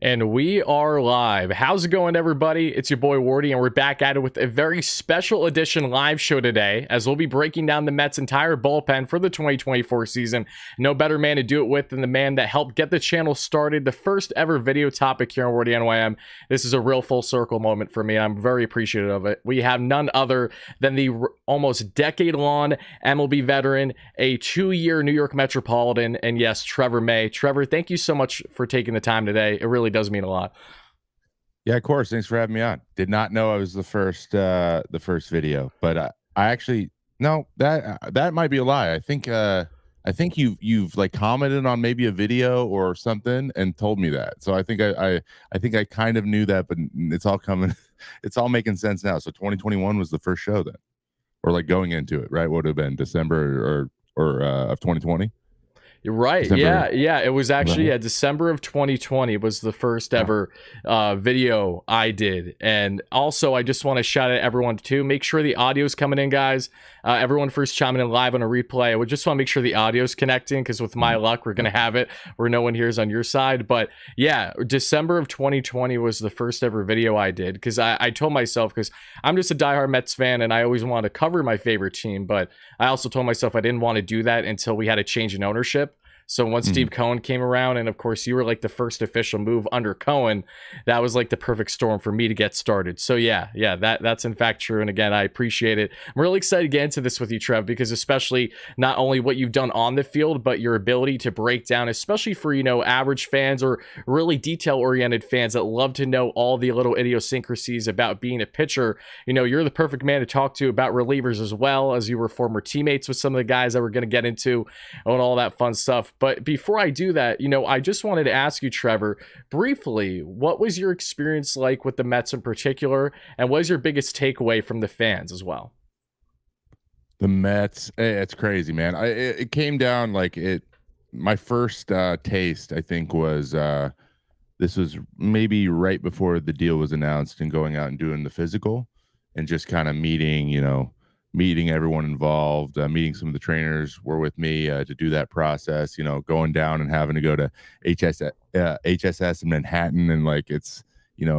And we are live. How's it going, everybody? It's your boy Wardy, and we're back at it with a very special edition live show today, as we'll be breaking down the Mets' entire bullpen for the 2024 season. No better man to do it with than the man that helped get the channel started, the first ever video topic here on WardyNYM. This is a real full circle moment for me, and I'm very appreciative of it. We have none other than the almost decade-long MLB veteran, a 2-year New York Metropolitan, and yes, Trevor May. Trevor, thank you so much for taking the time today. It really does mean a lot. Yeah, of course. Thanks for having me on. Did not know I was the first video, but I actually no, that might be a lie. I think you've like commented on maybe a video or something and told me that. So I think I think I kind of knew that, but it's all coming. It's all making sense now. So 2021 was the first show then, or like going into it, right? Would have been December or of 2020. You're right. December. Yeah. It was actually December of 2020 was the first ever video I did. And also, I just want to shout out everyone too. Make sure the audio's coming in, guys. Everyone first chiming in live on a replay. I would just want to make sure the audio's connecting, because with my luck, we're going to have it where no one hears on your side. But yeah, December of 2020 was the first ever video I did, because I told myself, because I'm just a diehard Mets fan and I always want to cover my favorite team. But I also told myself I didn't want to do that until we had a change in ownership. So once Steve Cohen came around, and of course you were like the first official move under Cohen, that was like the perfect storm for me to get started. So yeah, that's in fact true. And again, I appreciate it. I'm really excited to get into this with you, Trev, because especially not only what you've done on the field, but your ability to break down, especially for, average fans or really detail-oriented fans that love to know all the little idiosyncrasies about being a pitcher. You're the perfect man to talk to about relievers, as well as you were former teammates with some of the guys that we're going to get into and all that fun stuff. But before I do that, I just wanted to ask you, Trevor, briefly, what was your experience like with the Mets in particular, and what is your biggest takeaway from the fans as well? The Mets, it's crazy, man. It came down like it. My first taste, I think, was this was maybe right before the deal was announced, and going out and doing the physical, and just kind of meeting everyone involved, meeting some of the trainers were with me to do that process, going down and having to go to HSS in Manhattan. And like, it's,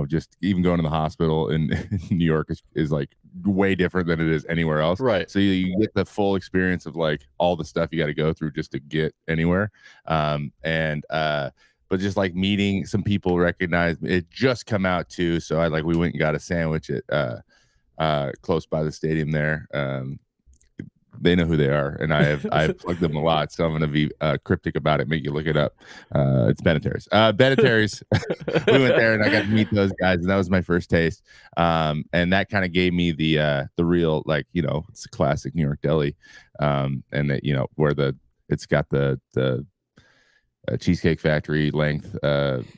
just even going to the hospital in New York is like way different than it is anywhere else. Right. So you get the full experience of like all the stuff you got to go through just to get anywhere. But just like meeting some people recognized me. It just come out too. So we went and got a sandwich at, close by the stadium there. They know who they are, and I've plugged them a lot, so I'm going to be cryptic about it, make you look it up. It's BetUS. BetUS. We went there and I got to meet those guys, and that was my first taste. And that kind of gave me the real, it's a classic New York deli, and that, where it's got the Cheesecake Factory length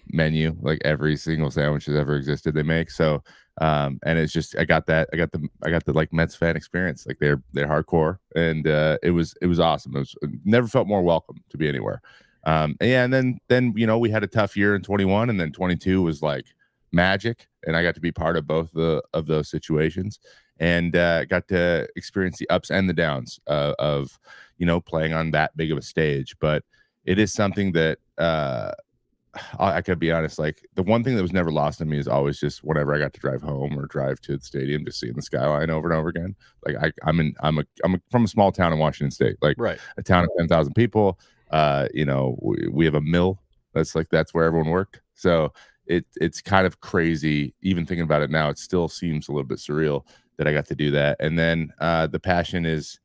menu, like every single sandwich that's ever existed they make. So and it's just I got the like Mets fan experience. Like they're hardcore, and it was awesome. It never felt more welcome to be anywhere. And then we had a tough year in 21, and then 22 was like magic, and I got to be part of both of those situations, and got to experience the ups and the downs of playing on that big of a stage. But it is something that I could be honest, like the one thing that was never lost on me is always just whenever I got to drive home or drive to the stadium, just seeing the skyline over and over again. Like I'm from a small town in Washington State, like right. A town of 10,000 people. We have a mill. That's where everyone worked. So it's kind of crazy. Even thinking about it now, it still seems a little bit surreal that I got to do that. And then the passion is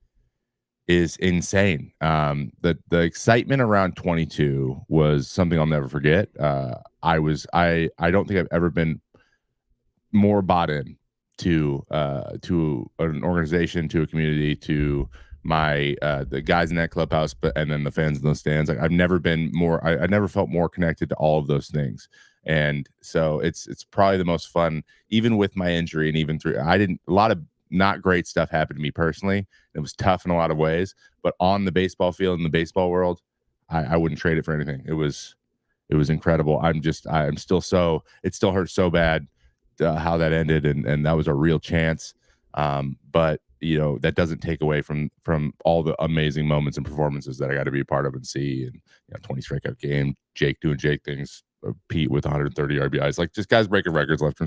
insane. The excitement around 22 was something I'll never forget. I don't think I've ever been more bought in to an organization, to a community, to my the guys in that clubhouse, and then the fans in those stands. Like I've never been more. I never felt more connected to all of those things. And so it's probably the most fun, even with my injury, and even through a lot of not great stuff happened to me personally. It was tough in a lot of ways, but on the baseball field, in the baseball world, I wouldn't trade it for anything. It was incredible. It still hurts so bad how that ended, and that was a real chance. But that doesn't take away from all the amazing moments and performances that I got to be a part of and see. And 20 strikeout game, Jake doing Jake things, Pete with 130 RBIs. Like, just guys breaking records left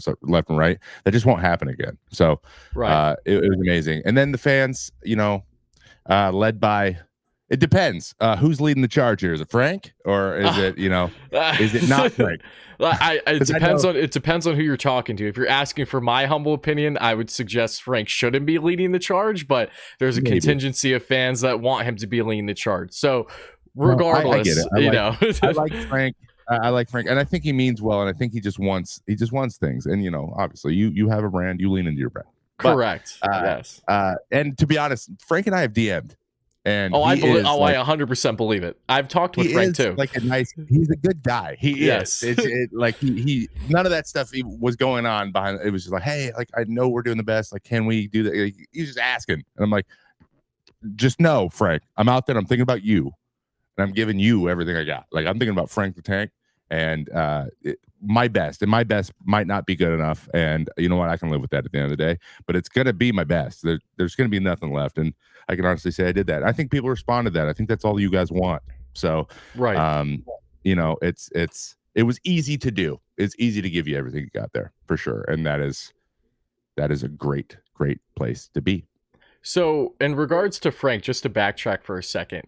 and right. That just won't happen again. So it was amazing. And then the fans, led by, it depends. Who's leading the charge here? Is it Frank, or is it, is it not Frank? It depends on who you're talking to. If you're asking for my humble opinion, I would suggest Frank shouldn't be leading the charge, but there's a contingency of fans that want him to be leading the charge. So regardless, I like Frank. I like Frank, and I think he means well, and I think he just wants things. And obviously, you have a brand, you lean into your brand. Correct. Yes. And to be honest, Frank and I have DM'd. And I 100% believe it. I've talked with Frank too. He's a good guy. He is. He none of that stuff was going on behind. It was just like, hey, like, I know we're doing the best. Like, can we do that? Like, he's just asking, and I'm like, just know, Frank, I'm out there. I'm thinking about you, and I'm giving you everything I got. Like, I'm thinking about Frank the Tank, and my best. And my best might not be good enough. And you know what? I can live with that at the end of the day. But it's gonna be my best. There's gonna be nothing left, and I can honestly say I did that. I think people respond to that. I think that's all you guys want. So, it was easy to do. It's easy to give you everything you got there, for sure. And that is a great place to be. So in regards to Frank, just to backtrack for a second,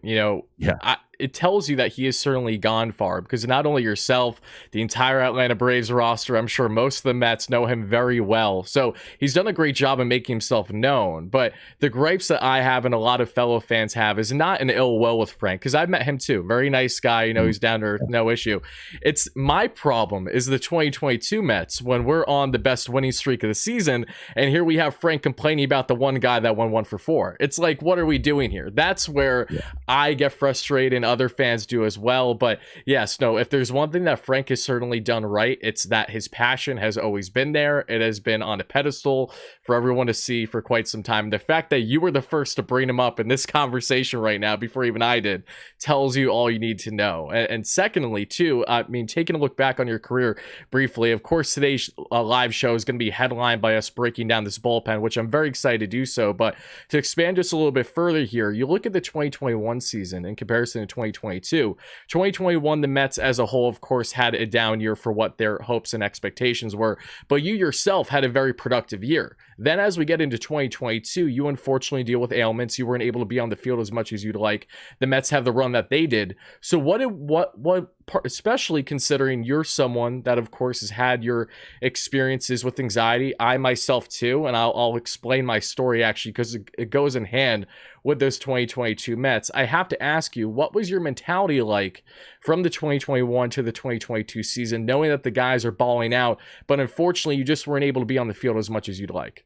it tells you that he has certainly gone far, because not only yourself, the entire Atlanta Braves roster, I'm sure most of the Mets know him very well. So he's done a great job of making himself known. But the gripes that I have and a lot of fellow fans have is not an ill will with Frank, because I've met him too. Very nice guy. He's down to earth, no issue. It's my problem is the 2022 Mets, when we're on the best winning streak of the season. And here we have Frank complaining about the one guy that won 1 for 4. It's like, what are we doing here? That's where I get frustrated, and other fans do as well. But yes, no, if there's one thing that Frank has certainly done right, it's that his passion has always been there. It has been on a pedestal for everyone to see for quite some time. The fact that you were the first to bring him up in this conversation right now, before even I did, tells you all you need to know. And secondly, too, I mean, taking a look back on your career briefly, of course, today's live show is going to be headlined by us breaking down this bullpen, which I'm very excited to do so. But to expand just a little bit further here, you look at the 2021 season in comparison to 2022. 2021, the Mets as a whole, of course, had a down year for what their hopes and expectations were, but you yourself had a very productive year. Then as we get into 2022, you unfortunately deal with ailments. You weren't able to be on the field as much as you'd like. The Mets have the run that they did. So what especially considering you're someone that, of course, has had your experiences with anxiety. I myself too, and I'll explain my story actually, because it goes in hand with those 2022 Mets. I have to ask you, what was your mentality like from the 2021 to the 2022 season, knowing that the guys are balling out, but unfortunately you just weren't able to be on the field as much as you'd like?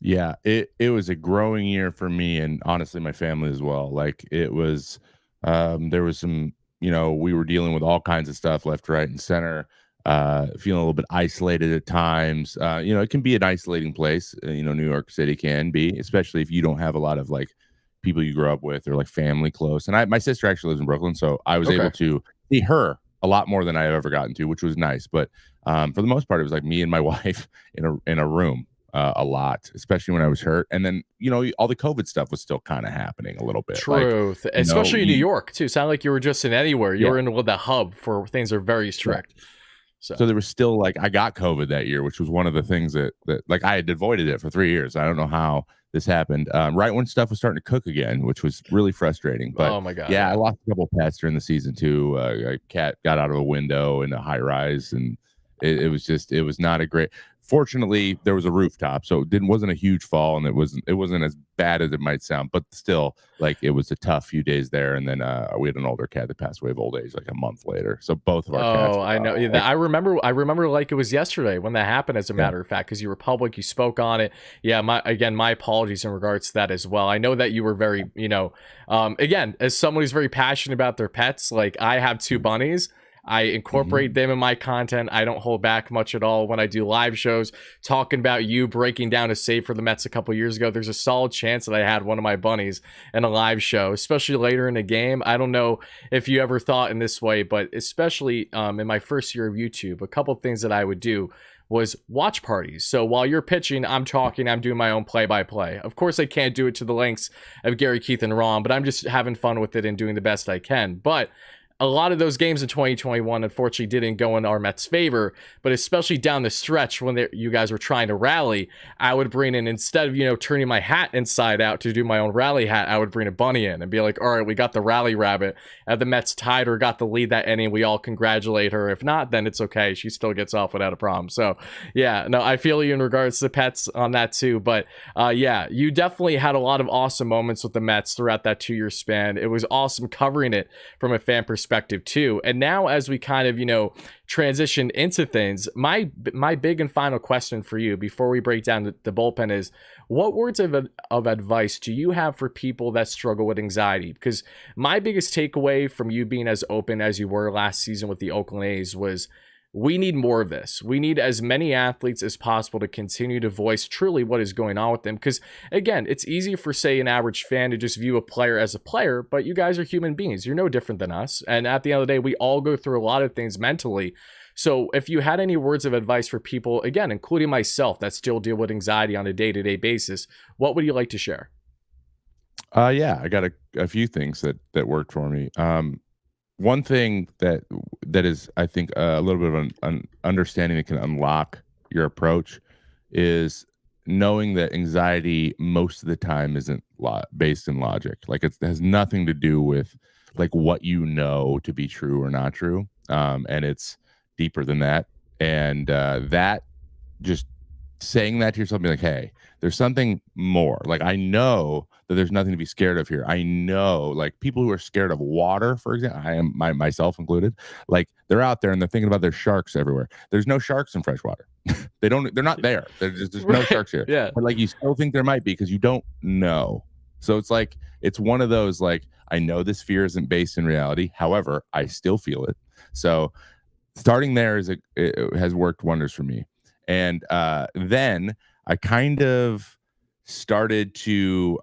Yeah, it was a growing year for me, and honestly my family as well. Like, it was there was some, we were dealing with all kinds of stuff left, right, and center, feeling a little bit isolated at times. It can be an isolating place. New York City can be, especially if you don't have a lot of like people you grew up with or like family close. And my sister actually lives in Brooklyn, so I was able to see her a lot more than I've ever gotten to, which was nice. But for the most part, it was like me and my wife in a room. A lot, especially when I was hurt. And then, all the COVID stuff was still kind of happening a little bit. Truth. Especially in New York, too. Sound like you were just in anywhere. You were in the hub for things are very strict. So there was still like, I got COVID that year, which was one of the things that like I had avoided it for 3 years. I don't know how this happened. Right when stuff was starting to cook again, which was really frustrating. But oh my God. Yeah, I lost a couple of pets during the season too. A cat got out of a window in a high rise, and it was not a great. Fortunately, there was a rooftop, so it wasn't a huge fall, and it wasn't as bad as it might sound. But still, like, it was a tough few days there. And then we had an older cat that passed away of old age like a month later. So both of our cats. Oh, I know. Yeah, I remember like it was yesterday when that happened. As a matter of fact, because you were public, you spoke on it. Yeah, my apologies in regards to that as well. I know that you were very, again, as someone who's very passionate about their pets. Like, I have 2 bunnies. I incorporate them in my content. I don't hold back much at all when I do live shows talking about you breaking down a save for the Mets a couple years ago. There's a solid chance that I had one of my bunnies in a live show, especially later in the game. I don't know if you ever thought in this way, but especially in my first year of YouTube, a couple things that I would do was watch parties. So while you're pitching, I'm talking, I'm doing my own play-by-play. Of course, I can't do it to the lengths of Gary, Keith, and Ron, but I'm just having fun with it and doing the best I can. But a lot of those games in 2021 unfortunately didn't go in our Mets' favor, but especially down the stretch when you guys were trying to rally, I would bring in, instead of, turning my hat inside out to do my own rally hat, I would bring a bunny in and be like, all right, we got the rally rabbit. The Mets tied or got the lead that inning. We all congratulate her. If not, then it's okay. She still gets off without a problem. So yeah, no, I feel you in regards to pets on that too. But yeah, you definitely had a lot of awesome moments with the Mets throughout that 2-year span. It was awesome covering it from a fan perspective too. And now as we kind of, transition into things, my big and final question for you before we break down the bullpen is, what words of advice do you have for people that struggle with anxiety? Because my biggest takeaway from you being as open as you were last season with the Oakland A's was, we need more of this. We need as many athletes as possible to continue to voice truly what is going on with them. Because again, it's easy for, say, an average fan to just view a player as a player, but you guys are human beings. You're no different than us. And at the end of the day, we all go through a lot of things mentally. So if you had any words of advice for people, again, including myself, that still deal with anxiety on a day-to-day basis, what would you like to share? Yeah, I got a few things that worked for me. One thing that is, I think, a little bit of an understanding that can unlock your approach is knowing that anxiety most of the time isn't based in logic. Like, it has nothing to do with like what you know to be true or not true, and it's deeper than that. And that, just saying that to yourself, be like, hey, there's something more. Like, I know that there's nothing to be scared of here. I know, like, people who are scared of water, for example, I am myself included, like, they're out there and they're thinking about their sharks everywhere. There's no sharks in fresh water. They're not there. There's no sharks here. Yeah. But like, you still think there might be because you don't know. So it's like, it's one of those, like, I know this fear isn't based in reality. However, I still feel it. So starting there it has worked wonders for me. And then I kind of started to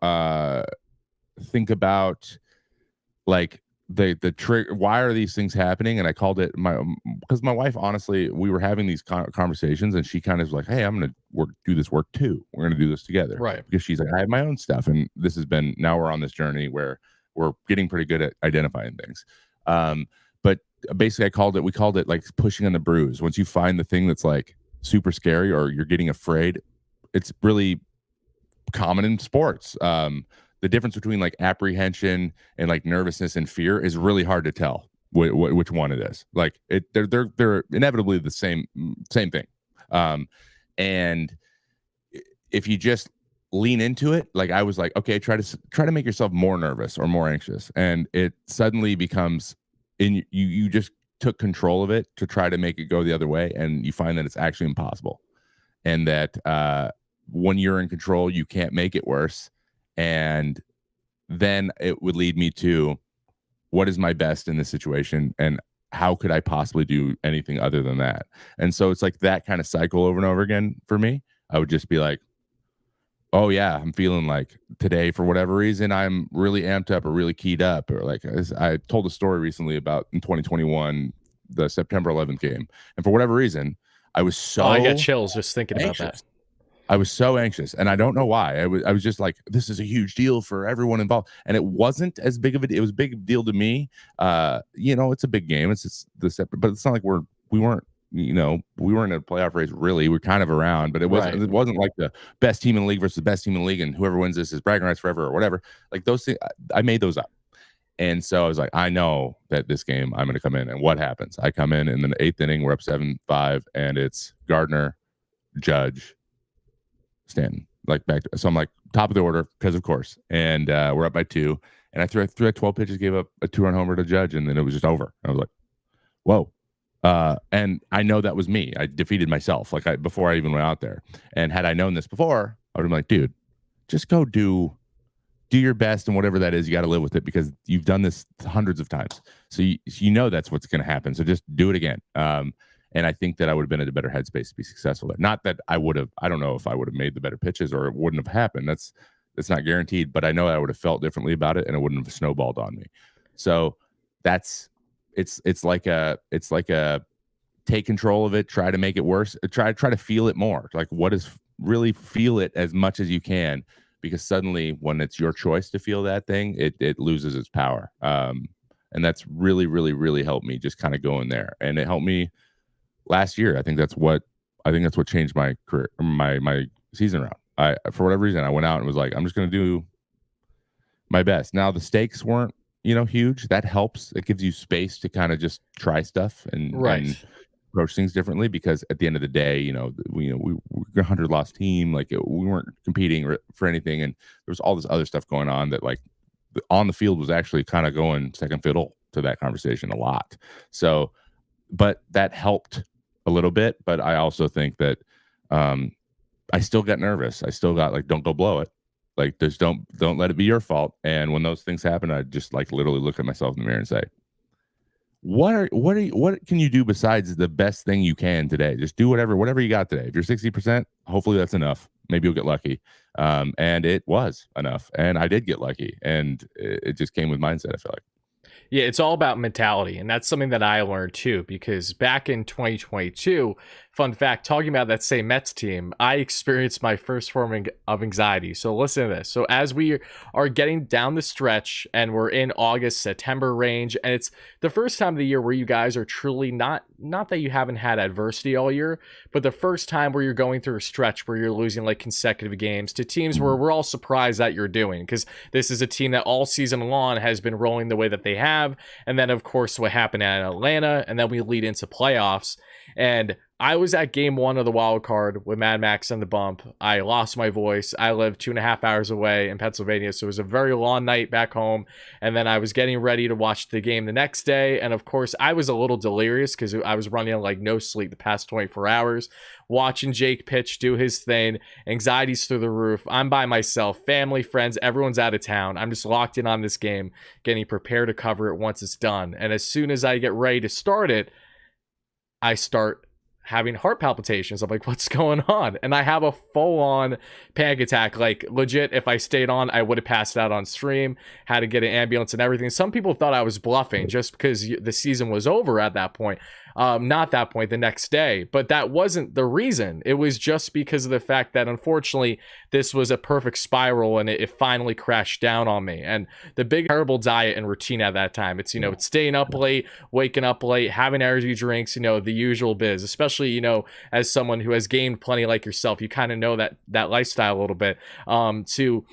think about, like, the trigger. Why are these things happening? And I called it because my wife, honestly, we were having these conversations, and she kind of was like, hey, I'm going to do this work too. We're going to do this together. Right. Because she's like, I have my own stuff. And now we're on this journey where we're getting pretty good at identifying things. But basically we called it like pushing on the bruise. Once you find the thing that's like super scary or you're getting afraid, it's really common in sports. The difference between like apprehension and like nervousness and fear is really hard to tell which one it is. Like, they're inevitably the same thing. And if you just lean into it, like, I was like, okay, try to make yourself more nervous or more anxious, and it suddenly becomes you just took control of it to try to make it go the other way, and you find that it's actually impossible, and that when you're in control, you can't make it worse. And then it would lead me to, what is my best in this situation, and how could I possibly do anything other than that? And so it's like that kind of cycle over and over again for me. I would just be like, oh yeah, I'm feeling like today, for whatever reason, I'm really amped up or really keyed up. Or like, I told a story recently about in 2021, the September 11th game. And for whatever reason, I was so I got chills just thinking anxious about that. I was so anxious, and I don't know why. I was just like, this is a huge deal for everyone involved. And it wasn't as big of a deal. It was a big deal to me. It's a big game. It's the separate, but it's not like we weren't in a playoff race, really. We're kind of around, but it wasn't Right. It wasn't like the best team in the league versus the best team in the league, and whoever wins this is bragging rights forever or whatever. Like, those things, I made those up. And so I was like, I know that this game I'm going to come in, and what happens? I come in the 8th inning, we're up 7-5, and it's Gardner, Judge, Stanton, like back to, so I'm like top of the order, because of course, and we're up by 2, and I threw 12 pitches, gave up a 2-run homer to Judge, and then it was just over. I was like, whoa. And I know that was me. I defeated myself before I even went out there. And had I known this before, I would have been like, dude, just go do your best, and whatever that is, you got to live with it, because you've done this hundreds of times. So you know that's what's going to happen. So just do it again. And I think that I would have been in a better headspace to be successful there. Not that I don't know if I would have made the better pitches or it wouldn't have happened. That's not guaranteed, but I know I would have felt differently about it, and it wouldn't have snowballed on me. So it's like a take control of it, try to make it worse, try to feel it more. Like, really feel it as much as you can, because suddenly when it's your choice to feel that thing, it loses its power. And that's really, really, really helped me just kind of go in there. And it helped me last year. I think that's what changed my career, my season round. For whatever reason, I went out and was like, I'm just going to do my best. Now the stakes weren't, huge. That helps. It gives you space to kind of just try stuff and approach things differently, because at the end of the day, we were a 100 loss team. Like we weren't competing for anything. And there was all this other stuff going on that like on the field was actually kind of going second fiddle to that conversation a lot. So, but that helped a little bit. But I also think that I still got nervous. I still got like, don't go blow it. Like, just don't let it be your fault. And when those things happen, I just like literally look at myself in the mirror and say, what can you do besides the best thing you can today? Just do whatever you got today. If you're 60%, hopefully that's enough. Maybe you'll get lucky. And it was enough. And I did get lucky. And it just came with mindset, I feel like. Yeah, it's all about mentality. And that's something that I learned too, because back in 2022, fun fact, talking about that same Mets team, I experienced my first form of anxiety. So listen to this. So as we are getting down the stretch and we're in August, September range, and it's the first time of the year where you guys are truly not that you haven't had adversity all year, but the first time where you're going through a stretch where you're losing like consecutive games to teams where we're all surprised that you're doing, because this is a team that all season long has been rolling the way that they have. And then of course what happened at Atlanta, and then we lead into playoffs. And I was at game 1 of the wild card with Mad Max on the bump. I lost my voice. I live 2.5 hours away in Pennsylvania, so it was a very long night back home. And then I was getting ready to watch the game the next day. And of course, I was a little delirious because I was running on like no sleep the past 24 hours, watching Jake pitch, do his thing. Anxiety's through the roof. I'm by myself, family, friends, everyone's out of town. I'm just locked in on this game, getting prepared to cover it once it's done. And as soon as I get ready to start it, I start having heart palpitations. I'm like, what's going on? And I have a full-on panic attack. Like, legit, if I stayed on, I would have passed out on stream, had to get an ambulance and everything. Some people thought I was bluffing just because the season was over at that point. Not that point, the next day. But that wasn't the reason. It was just because of the fact that, unfortunately, this was a perfect spiral and it finally crashed down on me. And the big terrible diet and routine at that time, it's, it's staying up late, waking up late, having energy drinks, the usual biz, especially, as someone who has gained plenty like yourself, you kind of know that lifestyle a little bit, to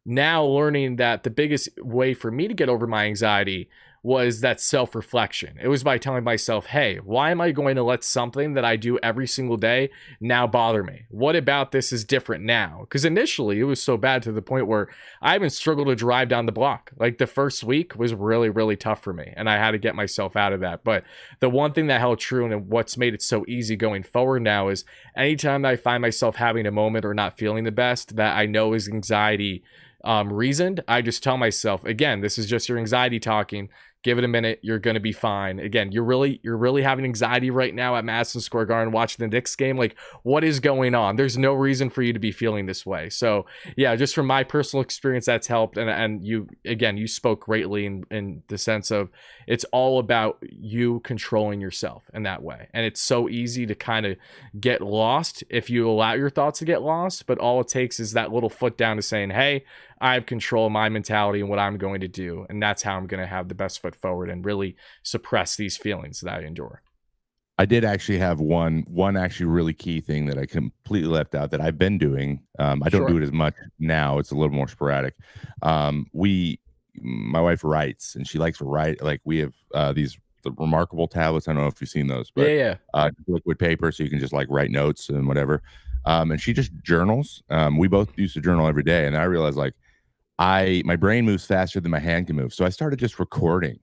now learning that the biggest way for me to get over my anxiety was that self-reflection. It was by telling myself, hey, why am I going to let something that I do every single day now bother me? What about this is different now? Because initially it was so bad to the point where I even struggled to drive down the block. Like the first week was really, really tough for me, and I had to get myself out of that. But the one thing that held true and what's made it so easy going forward now is anytime I find myself having a moment or not feeling the best that I know is anxiety reasoned, I just tell myself, again, this is just your anxiety talking. Give it a minute. You're going to be fine. Again, you're really having anxiety right now at Madison Square Garden watching the Knicks game. Like, what is going on? There's no reason for you to be feeling this way. So yeah, just from my personal experience, that's helped. And you, again, you spoke greatly in the sense of it's all about you controlling yourself in that way. And it's so easy to kind of get lost if you allow your thoughts to get lost. But all it takes is that little foot down to saying, hey, I have control of my mentality and what I'm going to do. And that's how I'm going to have the best foot forward and really suppress these feelings that I endure. I did actually have one actually really key thing that I completely left out that I've been doing. I don't do it as much now. It's a little more sporadic. My wife writes, and she likes to write. Like we have the remarkable tablets. I don't know if you've seen those, but liquid paper, so you can just like write notes and whatever. And she just journals. We both used to journal every day, and I realized like my brain moves faster than my hand can move. So I started just recording,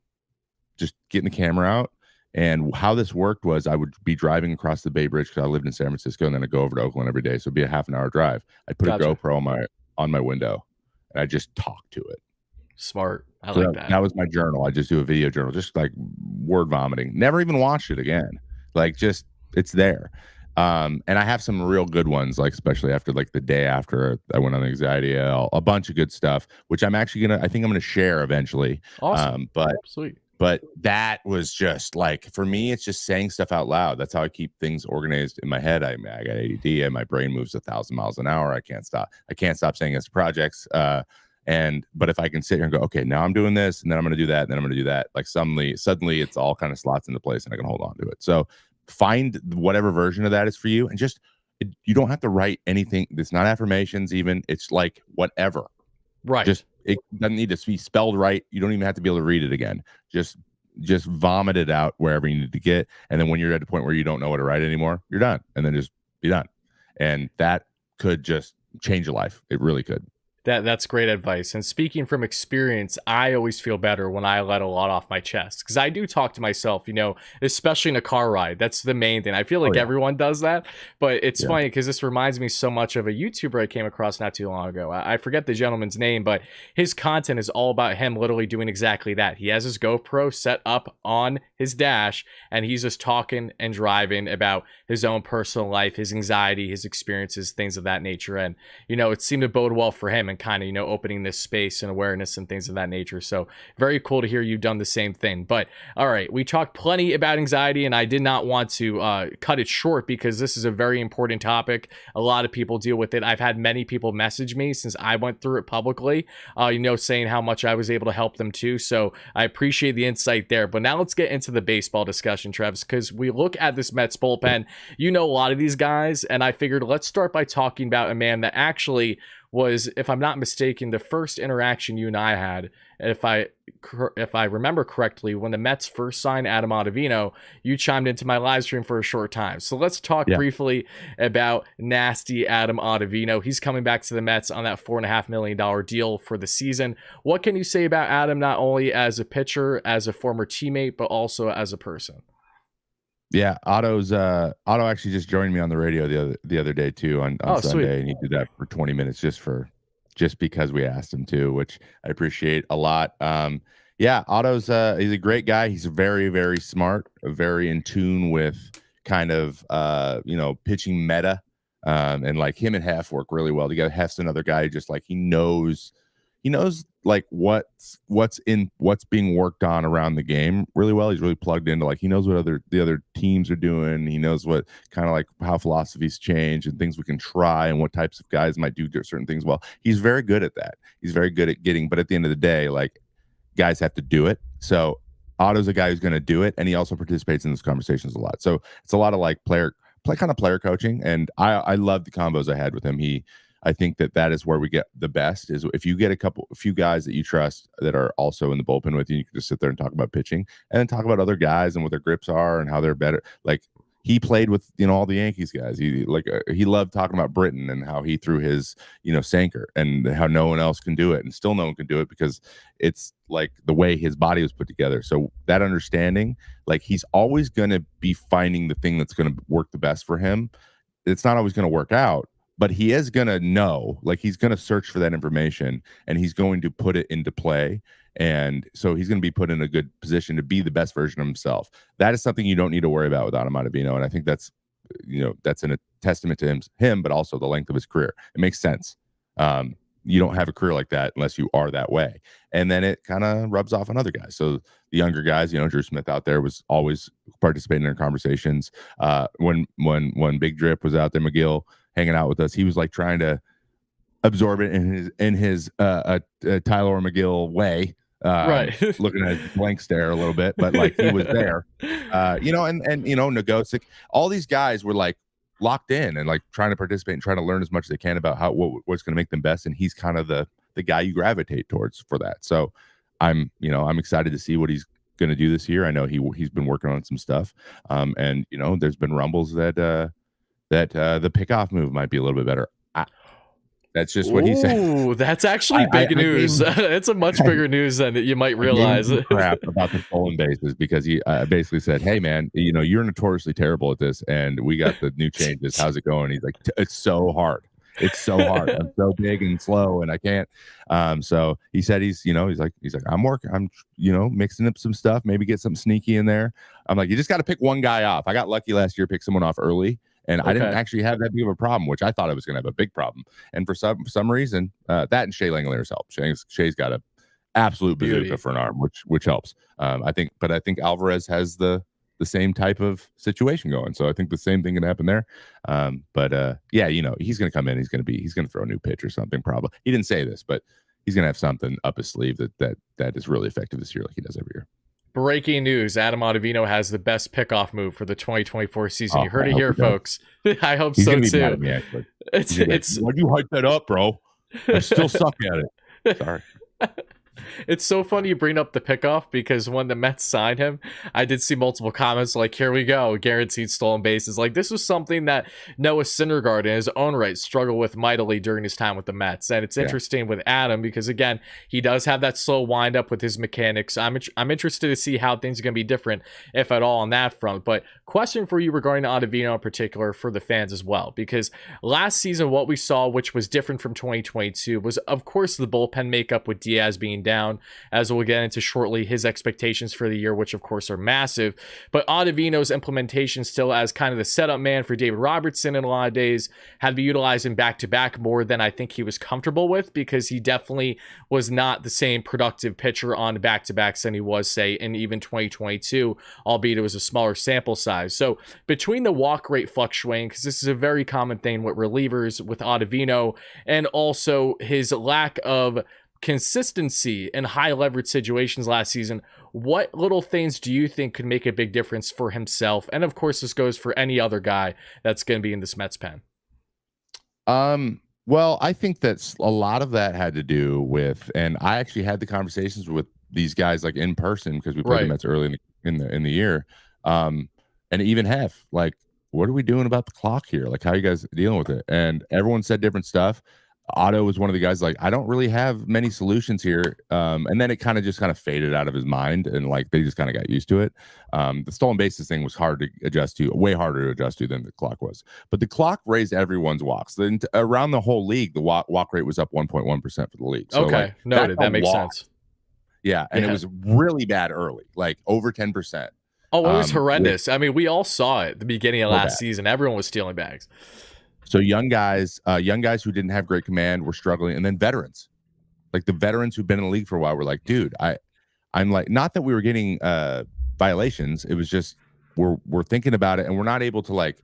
just getting the camera out. And how this worked was I would be driving across the Bay Bridge because I lived in San Francisco, and then I'd go over to Oakland every day. So it'd be a half an hour drive. I'd put a GoPro on my window, and I just talk to it. Smart. I like that. That was my journal. I just do a video journal, just like word vomiting. Never even watched it again. Like just it's there. And I have some real good ones, like especially after like the day after I went on anxiety, a bunch of good stuff, which I think I'm gonna share eventually. Awesome. Sweet. But that was just like, for me, it's just saying stuff out loud. That's how I keep things organized in my head. I got ADD and my brain moves 1,000 miles an hour. I can't stop saying yes to projects. But if I can sit here and go, okay, now I'm doing this, and then I'm going to do that, and then I'm going to do that, like suddenly it's all kind of slots into place, and I can hold on to it. So find whatever version of that is for you, and just you don't have to write anything. It's not affirmations, even. It's like whatever. Right. Just it doesn't need to be spelled right. You don't even have to be able to read it again. Just vomit it out wherever you need to get, and then when you're at the point where you don't know what to write anymore, you're done, and then just be done. And that could just change your life. It really could. That's great advice. And speaking from experience, I always feel better when I let a lot off my chest, because I do talk to myself, especially in a car ride. That's the main thing. I feel like everyone does that, but it's funny because this reminds me so much of a YouTuber I came across not too long ago. I forget the gentleman's name, but his content is all about him literally doing exactly that. He has his GoPro set up on his dash, and he's just talking and driving about his own personal life, his anxiety, his experiences, things of that nature. And, it seemed to bode well for him and kind of, opening this space and awareness and things of that nature. So very cool to hear you've done the same thing. But all right, we talked plenty about anxiety, and I did not want to cut it short because this is a very important topic. A lot of people deal with it. I've had many people message me since I went through it publicly, saying how much I was able to help them too. So I appreciate the insight there. But now let's get into the baseball discussion, Travis, because we look at this Mets bullpen. A lot of these guys, and I figured let's start by talking about a man that actually was, if I'm not mistaken, the first interaction you and I had, if I remember correctly, when the Mets first signed Adam Ottavino, you chimed into my live stream for a short time. So let's talk briefly about nasty Adam Ottavino. He's coming back to the Mets on that $4.5 million deal for the season. What can you say about Adam, not only as a pitcher, as a former teammate, but also as a person? Yeah, Otto actually just joined me on the radio the other day too on Sunday, sweet. And he did that for 20 minutes just because we asked him to, which I appreciate a lot. Otto's he's a great guy. He's very, very smart, very in tune with kind of pitching meta, and like him and Hef work really well together. Hef's another guy just like he knows like what's being worked on around the game really well. He's really plugged into, like, he knows what the other teams are doing. He knows what kind of like how philosophies change and things we can try and what types of guys might do certain things well. He's very good at that. He's very good at getting, but at the end of the day, like, guys have to do it. So Otto's a guy who's going to do it, and he also participates in those conversations a lot. So it's a lot of like player coaching, and I love the combos I had with him. I think that is where we get the best, is if you get a few guys that you trust that are also in the bullpen with you. You can just sit there and talk about pitching, and then talk about other guys and what their grips are and how they're better. Like, he played with all the Yankees guys. He loved talking about Britton and how he threw his sinker and how no one else can do it, and still no one can do it because it's like the way his body was put together. So that understanding, like, he's always going to be finding the thing that's going to work the best for him. It's not always going to work out, but he is going to know, like, he's going to search for that information, and he's going to put it into play. And so he's going to be put in a good position to be the best version of himself. That is something you don't need to worry about with Adam Ottavino. And I think that's a testament to him, but also the length of his career. It makes sense. You don't have a career like that unless you are that way. And then it kind of rubs off on other guys. So the younger guys, Drew Smith out there was always participating in our conversations. When Big Drip was out there, McGill hanging out with us, he was like trying to absorb it in his Tyler McGill way, right? Looking at his blank stare a little bit, but like he was there, and Nagosic, all these guys were like locked in and like trying to participate and trying to learn as much as they can about what's going to make them best. And he's kind of the guy you gravitate towards for that. So I'm excited to see what he's going to do this year. I know he's been working on some stuff, and there's been rumbles that the pickoff move might be a little bit better. That's just what he said. Ooh, that's actually big news. It's a much bigger news than you might realize. Crap about the stolen bases, because he basically said, "Hey man, you're notoriously terrible at this, and we got the new changes. How's it going?" He's like, "It's so hard. It's so hard. I'm so big and slow, and I can't." So he said he's like I'm working. I'm mixing up some stuff. Maybe get something sneaky in there. I'm like, you just got to pick one guy off. I got lucky last year, pick someone off early. And I didn't actually have that big of a problem, which I thought I was going to have a big problem. And for some reason, that and Shea Langoliers help. Shea's got a absolute bazooka for an arm, which helps. I think Alvarez has the same type of situation going. So I think the same thing can happen there. He's going to come in. He's going to throw a new pitch or something. Probably. He didn't say this, but gonna have something up his sleeve that is really effective this year, like he does every year. Breaking news: Adam Ottavino has the best pickoff move for the 2024 season. You heard I it hope here, he does. folks. I hope He's so gonna be mad too. at me, actually. It's why'd you hype that up, bro? I still suck at it. Sorry. It's so funny you bring up the pickoff, because when the Mets signed him, I did see multiple comments like, here we go, guaranteed stolen bases. Like, this was something that Noah Syndergaard in his own right struggled with mightily during his time with the Mets. And it's interesting with Adam because, again, he does have that slow windup with his mechanics. I'm interested to see how things are going to be different, if at all, on that front. But question for you regarding Ottavino in particular for the fans as well, because last season what we saw, which was different from 2022, was, of course, the bullpen makeup with Diaz being down, as we'll get into shortly, his expectations for the year, which of course are massive. But Ottavino's implementation still as kind of the setup man for David Robertson in a lot of days had to be utilized in back-to-back more than I think he was comfortable with, because he definitely was not the same productive pitcher on back-to-backs than he was, say, in even 2022, albeit it was a smaller sample size. So between the walk rate fluctuating, because this is a very common thing with relievers with Ottavino, and also his lack of consistency in high leverage situations last season, what little things do you think could make a big difference for himself? And of course, this goes for any other guy that's going to be in this Mets pen. Well, I think that's a lot of that had to do with, and I actually had the conversations with these guys like in person, because we played the Mets early in the year. And even have like, what are we doing about the clock here? Like, how are you guys dealing with it? And everyone said different stuff. Otto was one of the guys like, I don't really have many solutions here. And then it kind of faded out of his mind, and like they just kind of got used to it. The stolen bases thing was hard to adjust to, way harder to adjust to than the clock was. But the clock raised everyone's walks. Then around the whole league, the walk rate was up 1.1% for the league. So okay, like, noted. That makes sense. Yeah, and it was really bad early, like over 10%. Oh, it was horrendous. I mean, we all saw it at the beginning of last season. Everyone was stealing bags. So young guys who didn't have great command were struggling, and then veterans, like the veterans who've been in the league for a while, were like, dude, I'm like, not that we were getting violations. It was just we're thinking about it, and we're not able to, like,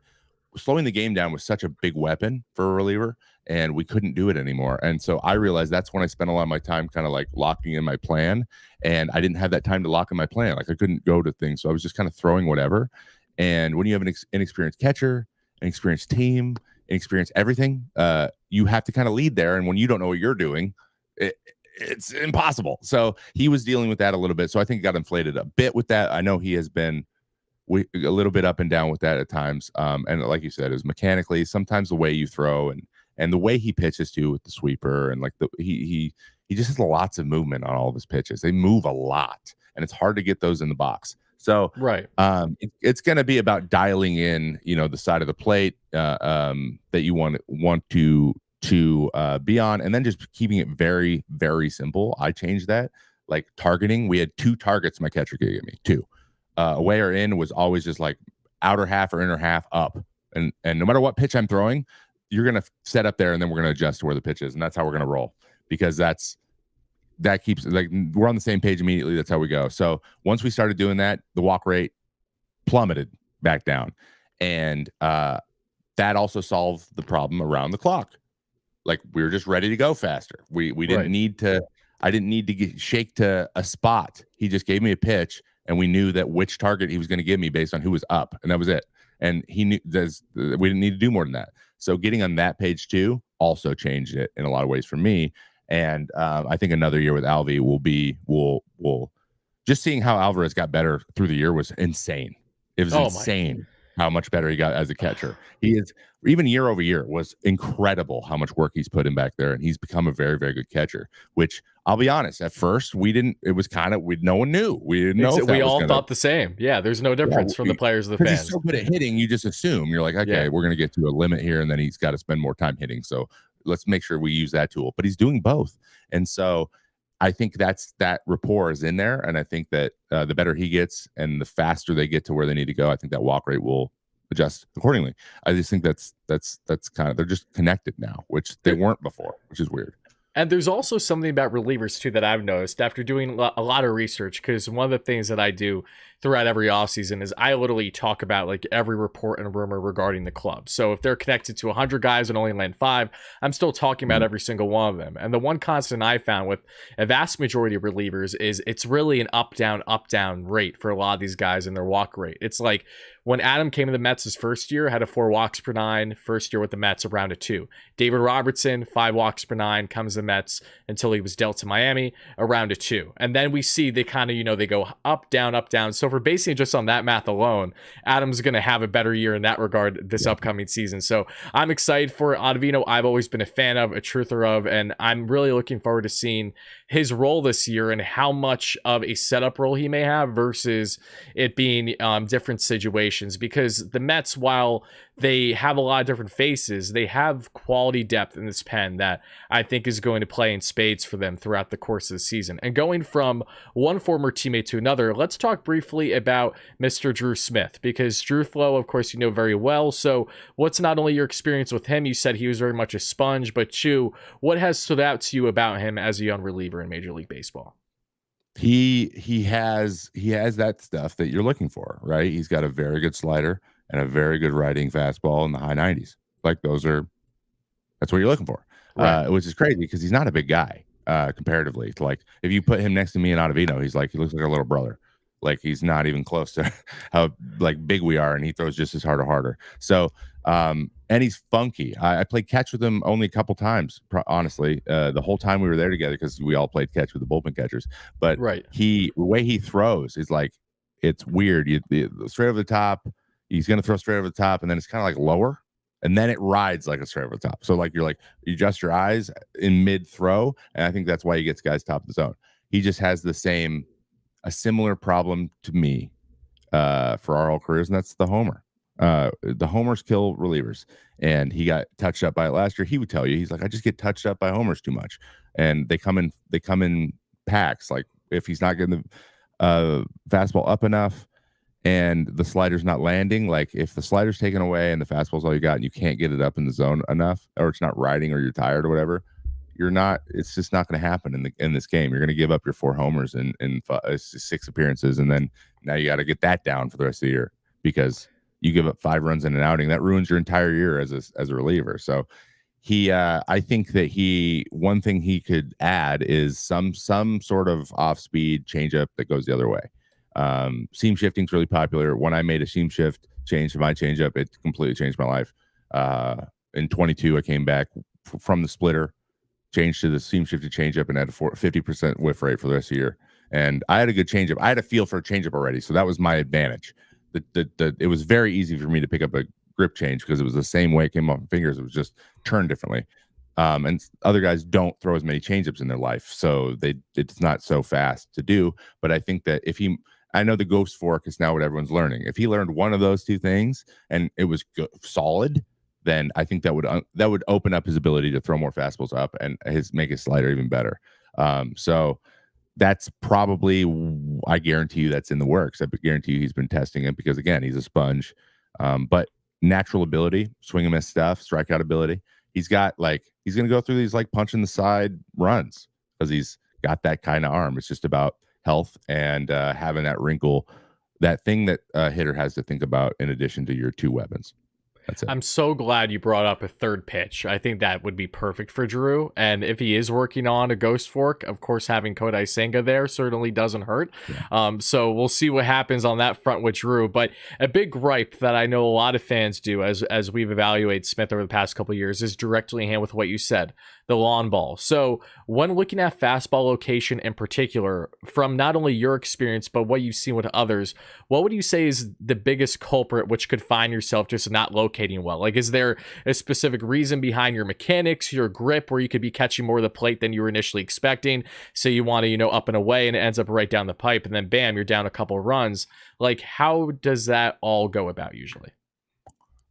slowing the game down was such a big weapon for a reliever, and we couldn't do it anymore. And so I realized that's when I spent a lot of my time kind of like locking in my plan, and I didn't have that time to lock in my plan. Like, I couldn't go to things, so I was just kind of throwing whatever. And when you have an inexperienced catcher, an experienced team, experience everything, you have to kind of lead there, and when you don't know what you're doing, it's impossible. So he was dealing with that a little bit, so I think it got inflated a bit with that. I know he has been a little bit up and down with that at times, and like you said, it was mechanically, sometimes the way you throw, and the way he pitches too with the sweeper, and like he just has lots of movement on all of his pitches. They move a lot, and it's hard to get those in the box. So it's going to be about dialing in, the side of the plate that you want to be on, and then just keeping it very, very simple. I changed that. Like targeting, we had 2 targets my catcher could give me. 2. Away or in was always just like outer half or inner half up, and no matter what pitch I'm throwing, you're going to set up there, and then we're going to adjust to where the pitch is, and that's how we're going to roll, because that keeps, like, we're on the same page immediately. That's how we go. So once we started doing that, the walk rate plummeted back down, and that also solved the problem around the clock. Like, we were just ready to go faster. We didn't need to. I didn't need to shake to a spot. He just gave me a pitch, and we knew that which target he was going to give me based on who was up, and that was it. And he knew we didn't need to do more than that. So getting on that page too also changed it in a lot of ways for me. And I think another year with Alvy will just seeing how Alvarez got better through the year was insane. It was insane how much better he got as a catcher. He is, even year over year, was incredible how much work he's put in back there, and he's become a very, very good catcher. Which, I'll be honest, at first it was kind of, no one knew. We didn't know. We all thought the same. Yeah, there's no difference from the players to the fans. He's so good at hitting, you just assume, you're like, okay, we're going to get to a limit here, and then he's got to spend more time hitting. So let's make sure we use that tool. But he's doing both, and so I think that rapport is in there, and I think that the better he gets and the faster they get to where they need to go, I think that walk rate will adjust accordingly. I just think that's kind of, they're just connected now, which they weren't before, which is weird. And there's also something about relievers too that I've noticed after doing a lot of research, because one of the things that I do throughout every offseason is I literally talk about like every report and rumor regarding the club. So if they're connected to 100 guys and only land 5, I'm still talking about every single one of them. And the one constant I found with a vast majority of relievers is it's really an up down rate for a lot of these guys in their walk rate. It's like when Adam came to the Mets his first year, had a 4 walks per 9. First year with the Mets, around a 2. David Robertson, 5 walks per 9, comes to the Mets until he was dealt to Miami, around a 2. And then we see they kind of, they go up, down, up, down. So for basically just on that math alone, Adam's going to have a better year in that regard this upcoming season. So I'm excited for Ottavino. I've always been a fan of, a truther of, and I'm really looking forward to seeing his role this year and how much of a setup role he may have versus it being different situations. Because the Mets, while they have a lot of different faces, they have quality depth in this pen that I think is going to play in spades for them throughout the course of the season. And going from one former teammate to another, let's talk briefly about Mr. Drew Smith, because Drew Flow, of course, you know very well. So what's not only your experience with him, you said he was very much a sponge, but Chew, what has stood out to you about him as a young reliever in Major League Baseball? He has that stuff that you're looking for, right? He's got a very good slider and a very good riding fastball in the high 90s. Like that's what you're looking for. Right. Which is crazy because he's not a big guy comparatively to, like, if you put him next to me and Ottavino, he looks like a little brother. Like he's not even close to how like big we are, and he throws just as hard or harder. So and he's funky. I played catch with him only a couple times, honestly, the whole time we were there together, because we all played catch with the bullpen catchers. But Right. the way he throws is like, it's weird. Straight over the top, he's gonna throw straight over the top, and then it's kind of like lower, and then it rides like a straight over the top. So like you adjust your eyes in mid throw, and I think that's why he gets guys top of the zone. He just has a similar problem to me for our whole careers, and that's the homer. The homers kill relievers, and he got touched up by it last year. He would tell you, he's like, I just get touched up by homers too much, and they come in packs. Like if he's not getting the fastball up enough and the slider's not landing, like if the slider's taken away and the fastball's all you got and you can't get it up in the zone enough, or it's not riding, or you're tired or whatever, it's just not going to happen in this game. You're going to give up your 4 homers in 6 appearances, and then now you got to get that down for the rest of the year because you give up 5 runs in an outing. That ruins your entire year as a reliever. So I think that one thing he could add is some sort of off-speed changeup that goes the other way. Seam shifting is really popular. When I made a seam shift change to my changeup, it completely changed my life. In 22, I came back from the splitter, changed to the seam shifted changeup, and had a 50% whiff rate for the rest of the year. And I had a good changeup. I had a feel for a changeup already, so that was my advantage. It was very easy for me to pick up a grip change because it was the same way it came off my fingers. It was just turned differently. And other guys don't throw as many changeups in their life, so it's not so fast to do. But I think that I know the ghost fork is now what everyone's learning. If he learned one of those 2 things and it was solid, then I think that would open up his ability to throw more fastballs up and make his slider even better. So that's probably, I guarantee you that's in the works. I guarantee you he's been testing it because, again, he's a sponge. But natural ability, swing and miss stuff, strikeout ability. He's got he's going to go through these punch in the side runs because he's got that kind of arm. It's just about health and having that wrinkle, that thing that a hitter has to think about in addition to your 2 weapons. That's it. I'm so glad you brought up a third pitch. I think that would be perfect for Drew. And if he is working on a ghost fork, of course, having Kodai Senga there certainly doesn't hurt. Yeah. So we'll see what happens on that front with Drew. But a big gripe that I know a lot of fans do as we've evaluated Smith over the past couple of years is directly in hand with what you said, the lawn ball. So when looking at fastball location in particular, from not only your experience, but what you've seen with others, what would you say is the biggest culprit which could find yourself just not locating well? Like, is there a specific reason behind your mechanics, your grip, where you could be catching more of the plate than you were initially expecting? So you want to, up and away, and it ends up right down the pipe, and then bam, you're down a couple runs. Like, how does that all go about usually?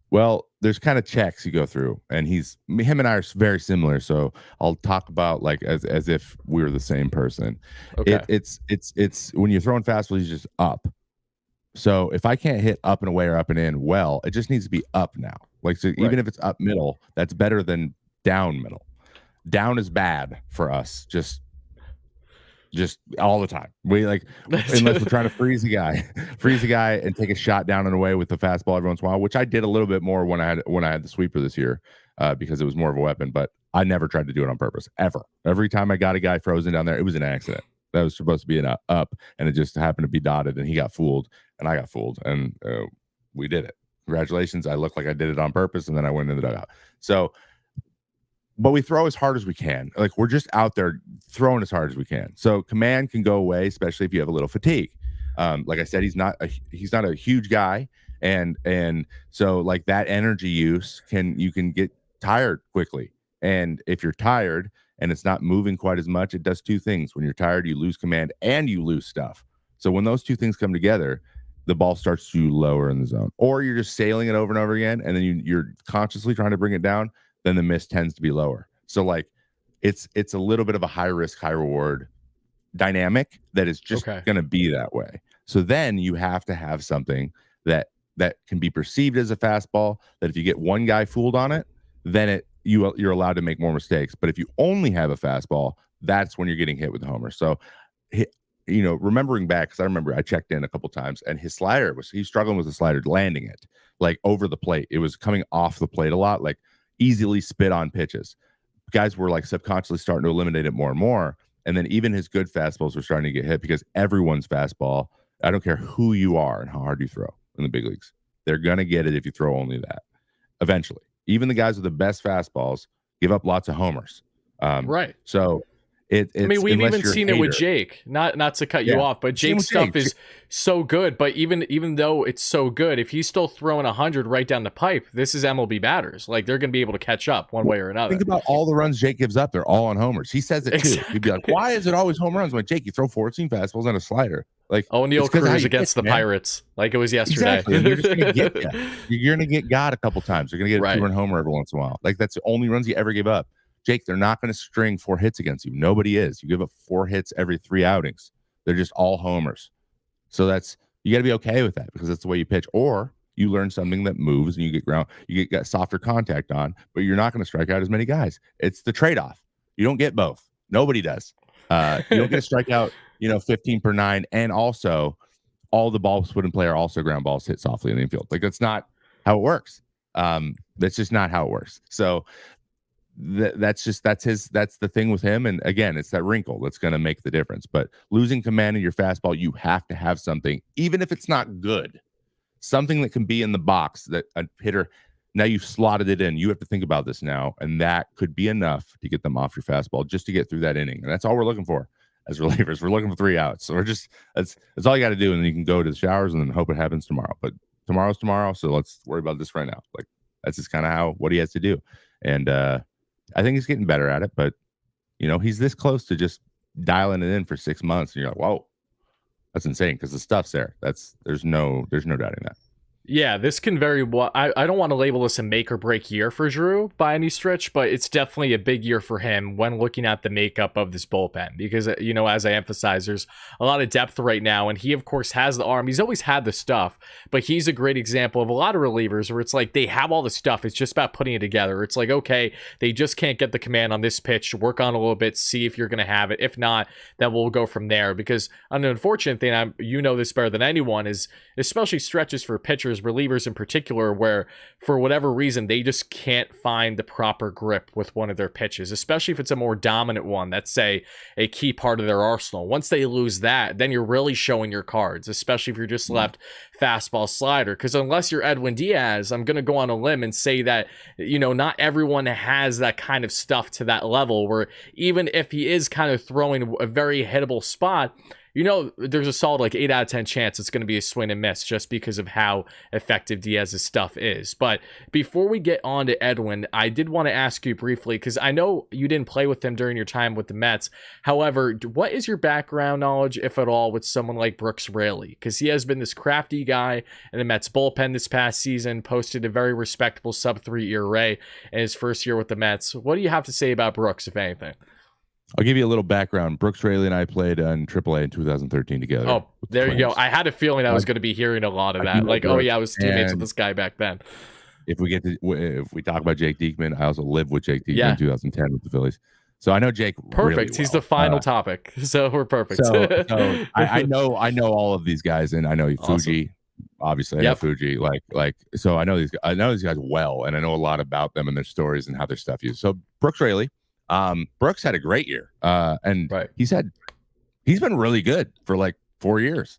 Well, there's kind of checks you go through, and him and I are very similar. So I'll talk about as if we were the same person. Okay. It's when you're throwing fastballs, he's just up. So if I can't hit up and away or up and in, well, it just needs to be up now. Even if it's up middle, that's better than down middle. Down is bad for us. Just just all the time. We like unless we're trying to freeze a guy and take a shot down and away with the fastball every once in a while, which I did a little bit more when I had the sweeper this year because it was more of a weapon. But I never tried to do it on purpose ever. Every time I got a guy frozen down there, it was an accident. That was supposed to be an up, and it just happened to be dotted, and he got fooled, and I got fooled, and we did it. Congratulations! I looked like I did it on purpose, and then I went in the dugout. So. But we throw as hard as we can. Like we're just out there throwing as hard as we can. So command can go away, especially if you have a little fatigue. Like I said, he's not a huge guy, and so like that energy use you can get tired quickly. And if you're tired and it's not moving quite as much, it does two things. When you're tired, you lose command and you lose stuff. So when those two things come together, the ball starts to lower in the zone, or you're just sailing it over and over again, and then you're consciously trying to bring it down. Then the miss tends to be lower. So like it's a little bit of a high risk, high reward dynamic that is just going to be that way. So then you have to have something that can be perceived as a fastball, that if you get one guy fooled on it, then you're allowed to make more mistakes. But if you only have a fastball, that's when you're getting hit with the homer. So remembering back, because I remember I checked in a couple times, and his slider he's struggling with the slider, landing it like over the plate. It was coming off the plate a lot, like easily spit on pitches. Guys were like subconsciously starting to eliminate it more and more. And then even his good fastballs were starting to get hit, because everyone's fastball, I don't care who you are and how hard you throw in the big leagues, they're going to get it if you throw only that eventually. Even the guys with the best fastballs give up lots of homers. Right. So I mean, we've even seen it with Jake. Not to cut you off, but Jake's stuff is so good. But even though it's so good, if he's still throwing 100 right down the pipe, this is MLB batters. Like they're going to be able to catch up one way or another. Think about all the runs Jake gives up; they're all on homers. He says it too. He'd be like, "Why is it always home runs?" I'm like, Jake, you throw 14 fastballs and a slider. Like O'Neill Cruz against the Pirates, like it was yesterday. Exactly. And you're just going to get you're going to get God a couple times. You're going to get a 2-run homer every once in a while. Like that's the only runs you ever give up. Jake, they're not going to string 4 hits against you. Nobody is. You give up 4 hits every 3 outings. They're just all homers. So you got to be okay with that, because that's the way you pitch. Or you learn something that moves and you get softer contact on, but you're not going to strike out as many guys. It's the trade-off. You don't get both. Nobody does. You don't get to strike out, 15 per 9, and also all the balls put in play are also ground balls hit softly in the infield. Like that's not how it works. That's just not how it works. So that's the thing with him. And again, it's that wrinkle that's going to make the difference. But losing command of your fastball, you have to have something, even if it's not good, something that can be in the box that a hitter, now you've slotted it in. You have to think about this now, and that could be enough to get them off your fastball just to get through that inning. And that's all we're looking for as relievers. We're looking for 3 outs. So that's all you got to do. And then you can go to the showers and then hope it happens tomorrow. But tomorrow's tomorrow. So let's worry about this right now. Like that's just kind of what he has to do. And I think he's getting better at it, but he's this close to just dialing it in for 6 months, and you're like, whoa, that's insane, because the stuff's there. There's no doubting that. Yeah, this can very well. I don't want to label this a make or break year for Drew by any stretch, but it's definitely a big year for him when looking at the makeup of this bullpen, because, as I emphasize, there's a lot of depth right now. And he, of course, has the arm. He's always had the stuff, but he's a great example of a lot of relievers where it's like they have all the stuff. It's just about putting it together. It's like, okay, they just can't get the command on this pitch. Work on a little bit, see if you're going to have it. If not, then we'll go from there. Because an unfortunate thing, this better than anyone, is especially stretches for pitchers, relievers in particular, where for whatever reason they just can't find the proper grip with one of their pitches, especially if it's a more dominant one that's, say, a key part of their arsenal. Once they lose that, then you're really showing your cards, especially if you're just left fastball slider. Because unless you're Edwin Diaz, I'm going to go on a limb and say that not everyone has that kind of stuff to that level, where even if he is kind of throwing a very hittable spot, there's a solid like 8 out of 10 chance it's going to be a swing and miss, just because of how effective Diaz's stuff is. But before we get on to Edwin, I did want to ask you briefly, because I know you didn't play with him during your time with the Mets. However, what is your background knowledge, if at all, with someone like Brooks Raley? Because he has been this crafty guy in the Mets bullpen this past season, posted a very respectable sub-3 ERA in his first year with the Mets. What do you have to say about Brooks, if anything? I'll give you a little background. Brooks Raley and I played in AAA in 2013 together. Oh, there you go. I had a feeling I was going to be hearing a lot of that. Like, I was teammates with this guy back then. If we talk about Jake Diekman, I also lived with Jake Diekman in 2010 with the Phillies. So I know Jake Perfect. really well. He's the final topic, so we're perfect. So I know all of these guys, and I know Awesome. Fuji. Obviously, I know Fuji. So I know these guys well, and I know a lot about them and their stories and how their stuff used. So Brooks Raley, Brooks had a great year, and he's been really good for like 4 years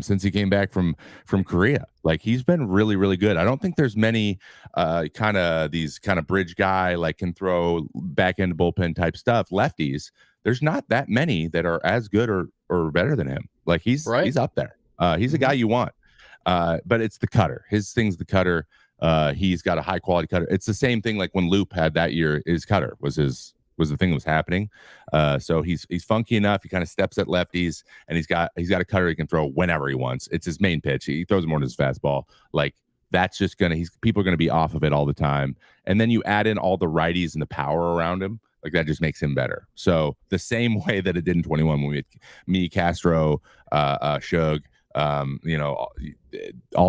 since he came back from Korea. Like he's been really, really good. I don't think there's many kind of bridge guy like can throw back end bullpen type stuff lefties. There's not that many that are as good or better than him. Like he's up there. He's a guy you want. But it's the cutter. His thing's the cutter. He's got a high quality cutter. It's the same thing like when Loop had that year. His cutter was the thing that was happening. So he's funky enough. He kind of steps at lefties, and he's got a cutter he can throw whenever he wants. It's his main pitch. He throws more than his fastball. Like that's just people are gonna be off of it all the time. And then you add in all the righties and the power around him. Like that just makes him better. So the same way that it did in 21 when we had me, Castro, Shug, all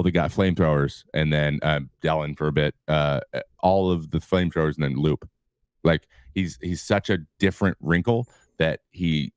the guy flamethrowers, and then Dellin for a bit, all of the flamethrowers, and then Loop. Like he's such a different wrinkle that he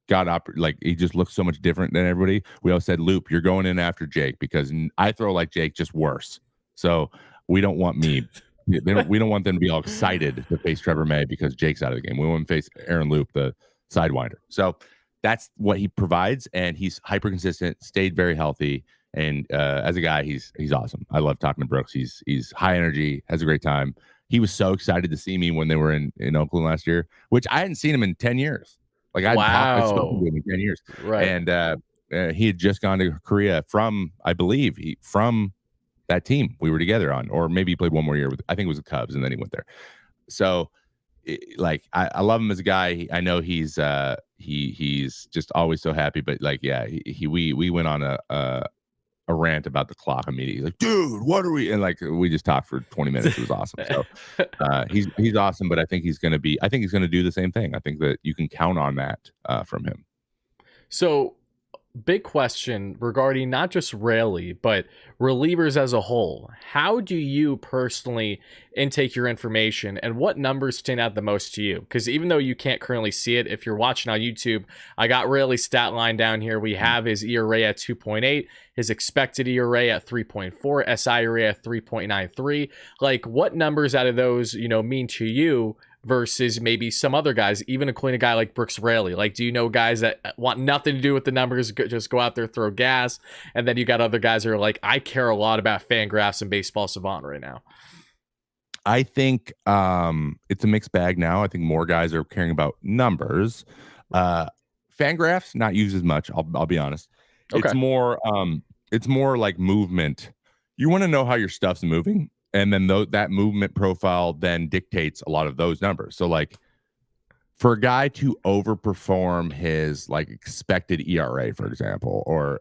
got up. Like he just looks so much different than everybody. We all said, Loop, you're going in after Jake because I throw like Jake, just worse. So we don't want me. We don't want them to be all excited to face Trevor May because Jake's out of the game. We want to face Aaron Loop, the sidewinder. So that's what he provides, and he's hyper consistent, stayed very healthy, and as a guy, he's awesome. I love talking to Brooks. He's high energy, has a great time. He was so excited to see me when they were in Oakland last year, which I hadn't seen him in 10 years. Like I'd spoken to him in 10 years, right? And he had just gone to Korea from that team we were together on, or maybe he played one more year with, I think it was the Cubs, and then he went there. So I love him as a guy. I know he's just always so happy, but like, yeah, we went on a rant about the clock immediately. Like, dude, what are we? And like, we just talked for 20 minutes. It was awesome. So he's awesome, but I think he's going to do the same thing. I think that you can count on that from him. So big question regarding not just Raley, but relievers as a whole. How do you personally intake your information, and what numbers stand out the most to you? Because even though you can't currently see it, if you're watching on YouTube, I got Raley's stat line down here. We have his ERA at 2.8, his expected ERA at 3.4, SI ERA at 3.93. Like, what numbers out of those, mean to you versus maybe some other guys, even including a guy like Brooks Raley? Like, do you know guys that want nothing to do with the numbers, just go out there, throw gas? And then you got other guys that are like, I care a lot about Fangraphs and Baseball Savant right now. I think it's a mixed bag now. I think more guys are caring about numbers. Fangraphs not used as much. I'll be honest. Okay. It's more like movement. You want to know how your stuff's moving, and then that movement profile then dictates a lot of those numbers. So like for a guy to overperform his like expected ERA, for example, or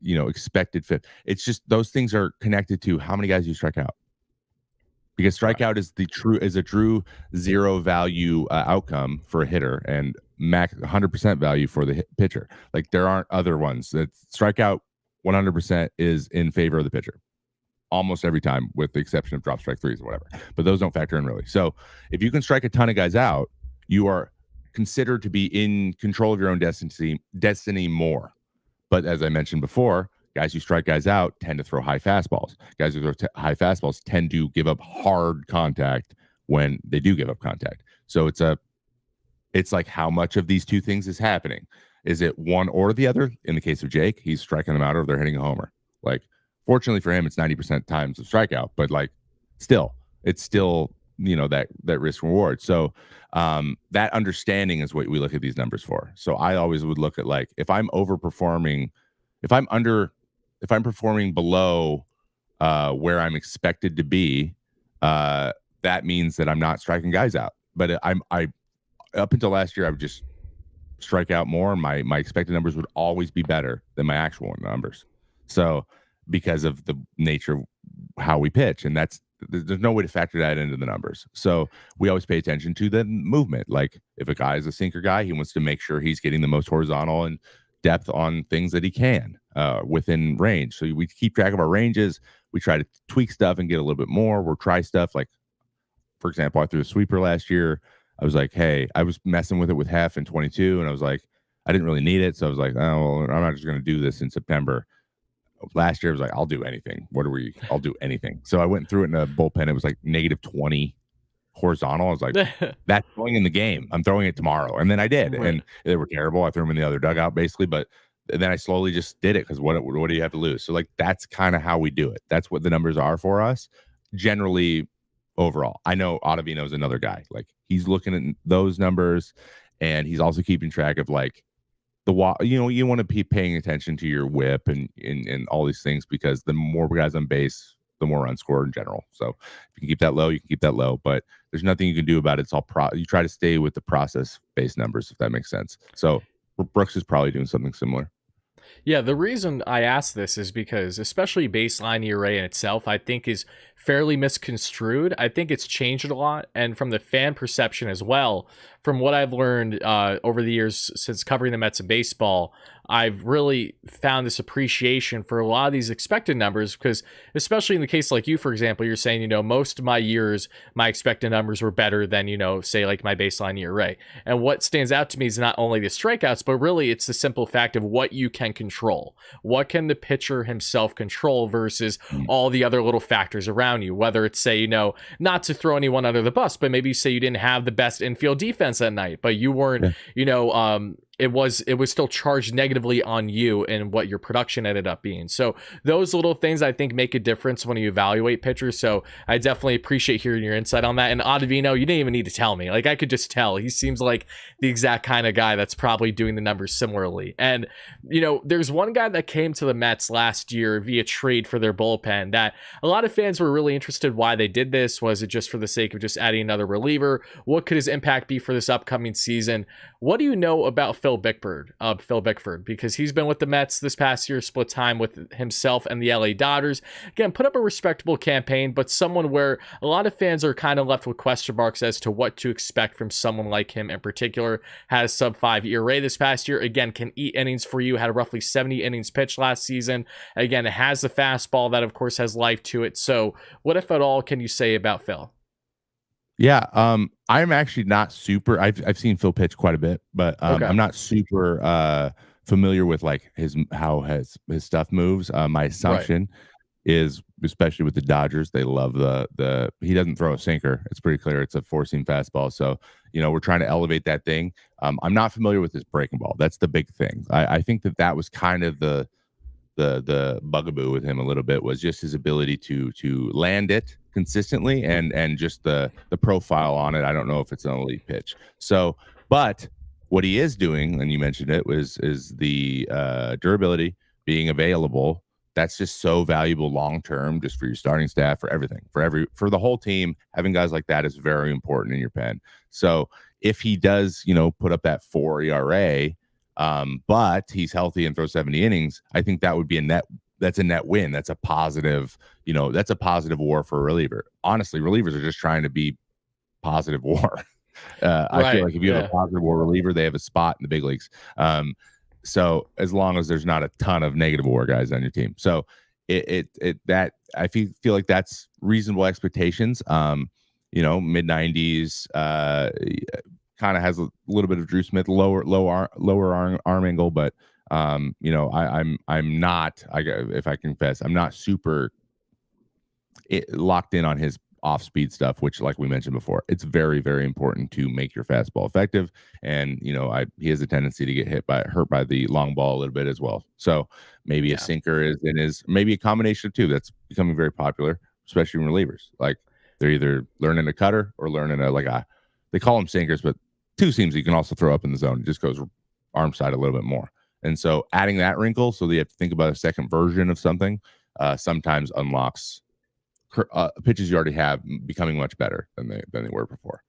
expected FIP, it's just those things are connected to how many guys you strike out. Because strikeout is a true zero value outcome for a hitter, and max 100% value for the pitcher. Like there aren't other ones. That strikeout 100% is in favor of the pitcher almost every time, with the exception of drop strike threes or whatever. But those don't factor in really. So if you can strike a ton of guys out, you are considered to be in control of your own destiny more. But as I mentioned before, guys who strike guys out tend to throw high fastballs. Guys who throw high fastballs tend to give up hard contact when they do give up contact. So it's like how much of these two things is happening. Is it one or the other? In the case of Jake, he's striking them out or they're hitting a homer. Like, fortunately for him, it's 90% times of strikeout, but like it's still that risk reward. So that understanding is what we look at these numbers for. So I always would look at, like, if I'm overperforming, if I'm performing below where I'm expected to be, that means that I'm not striking guys out. But I up until last year, I would just strike out more, and my expected numbers would always be better than my actual numbers. So because of the nature of how we pitch, and there's no way to factor that into the numbers. So we always pay attention to the movement. Like if a guy is a sinker guy, he wants to make sure he's getting the most horizontal and depth on things that he can within range. So we keep track of our ranges. We try to tweak stuff and get a little bit more. We'll try stuff like, for example, I threw a sweeper last year. I was like, hey, I was messing with it with Hef in 22, and I was like, I didn't really need it, so I was like, oh, well, I'm not just going to do this in September. Last year, I was like, I'll do anything. I'll do anything. So I went through it in a bullpen. It was like -20 horizontal. I was like, that's going in the game. I'm throwing it tomorrow. And then I did. Right. And they were terrible. I threw them in the other dugout basically. But then I slowly just did it because what do you have to lose? So like that's kind of how we do it. That's what the numbers are for us. Generally, overall. I know Ottavino is another guy. Like he's looking at those numbers and he's also keeping track of like you want to be paying attention to your whip and all these things because the more guys on base, the more runs scored in general. So if you can keep that low, you can keep that low, but there's nothing you can do about it. It's all you try to stay with the process based numbers, if that makes sense. So Brooks is probably doing something similar. Yeah, the reason I ask this is because, especially baseline ERA in itself, I think is fairly misconstrued. I think it's changed a lot, and from the fan perception as well, from what I've learned over the years since covering the Mets in baseball, I've really found this appreciation for a lot of these expected numbers because, especially in the case like you, for example, you're saying, most of my years, my expected numbers were better than, say like my baseline ERA. And what stands out to me is not only the strikeouts, but really it's the simple fact of what you can control. What can the pitcher himself control versus all the other little factors around you, whether it's say, not to throw anyone under the bus, but maybe say you didn't have the best infield defense that night, but you weren't, it was still charged negatively on you and what your production ended up being. So those little things I think make a difference when you evaluate pitchers. So I definitely appreciate hearing your insight on that. And Ottavino, you didn't even need to tell me. Like I could just tell. He seems like the exact kind of guy that's probably doing the numbers similarly. And there's one guy that came to the Mets last year via trade for their bullpen that a lot of fans were really interested why they did this. Was it just for the sake of just adding another reliever? What could his impact be for this upcoming season? What do you know about Phil Bickford? Because he's been with the Mets this past year, split time with himself and the LA Dodgers. Again, put up a respectable campaign, but someone where a lot of fans are kind of left with question marks as to what to expect from someone like him in particular. Has sub-5 ERA this past year. Again, can eat innings for you. Had roughly 70 innings pitched last season. Again, it has the fastball that, of course, has life to it. So what, if at all, can you say about Phil? Yeah, I'm actually not super. I've seen Phil pitch quite a bit, but Okay. I'm not super familiar with like how his stuff moves. My assumption is, especially with the Dodgers, they love he doesn't throw a sinker. It's pretty clear it's a four-seam fastball. So we're trying to elevate that thing. I'm not familiar with his breaking ball. That's the big thing. I think that was kind of the bugaboo with him a little bit, was just his ability to land it consistently and just the profile on it. I don't know if it's an elite pitch. So, but what he is doing, and you mentioned it, is the durability, being available. That's just so valuable long term, just for your starting staff, for everything, for the whole team. Having guys like that is very important in your pen. So if he does, put up that 4 ERA, but he's healthy and throws 70 innings, I think that would be that's a net win. That's a positive, that's a positive WAR for a reliever. Honestly, relievers are just trying to be positive WAR. I feel like if you have a positive WAR reliever, they have a spot in the big leagues. So as long as there's not a ton of negative WAR guys on your team. So that I feel like that's reasonable expectations. Mid 90s, kind of has a little bit of Drew Smith lower arm angle, but I'm not, if I confess, I'm not super locked in on his off speed stuff, which, like we mentioned before, it's very, very important to make your fastball effective. And he has a tendency to get hurt by the long ball a little bit as well. So maybe a sinker is maybe a combination of two. That's becoming very popular, especially in relievers. Like they're either learning a cutter or learning they call them sinkers, but two seams you can also throw up in the zone. It just goes arm side a little bit more. And so adding that wrinkle, so that you have to think about a second version of something, sometimes unlocks pitches you already have becoming much better than they were before.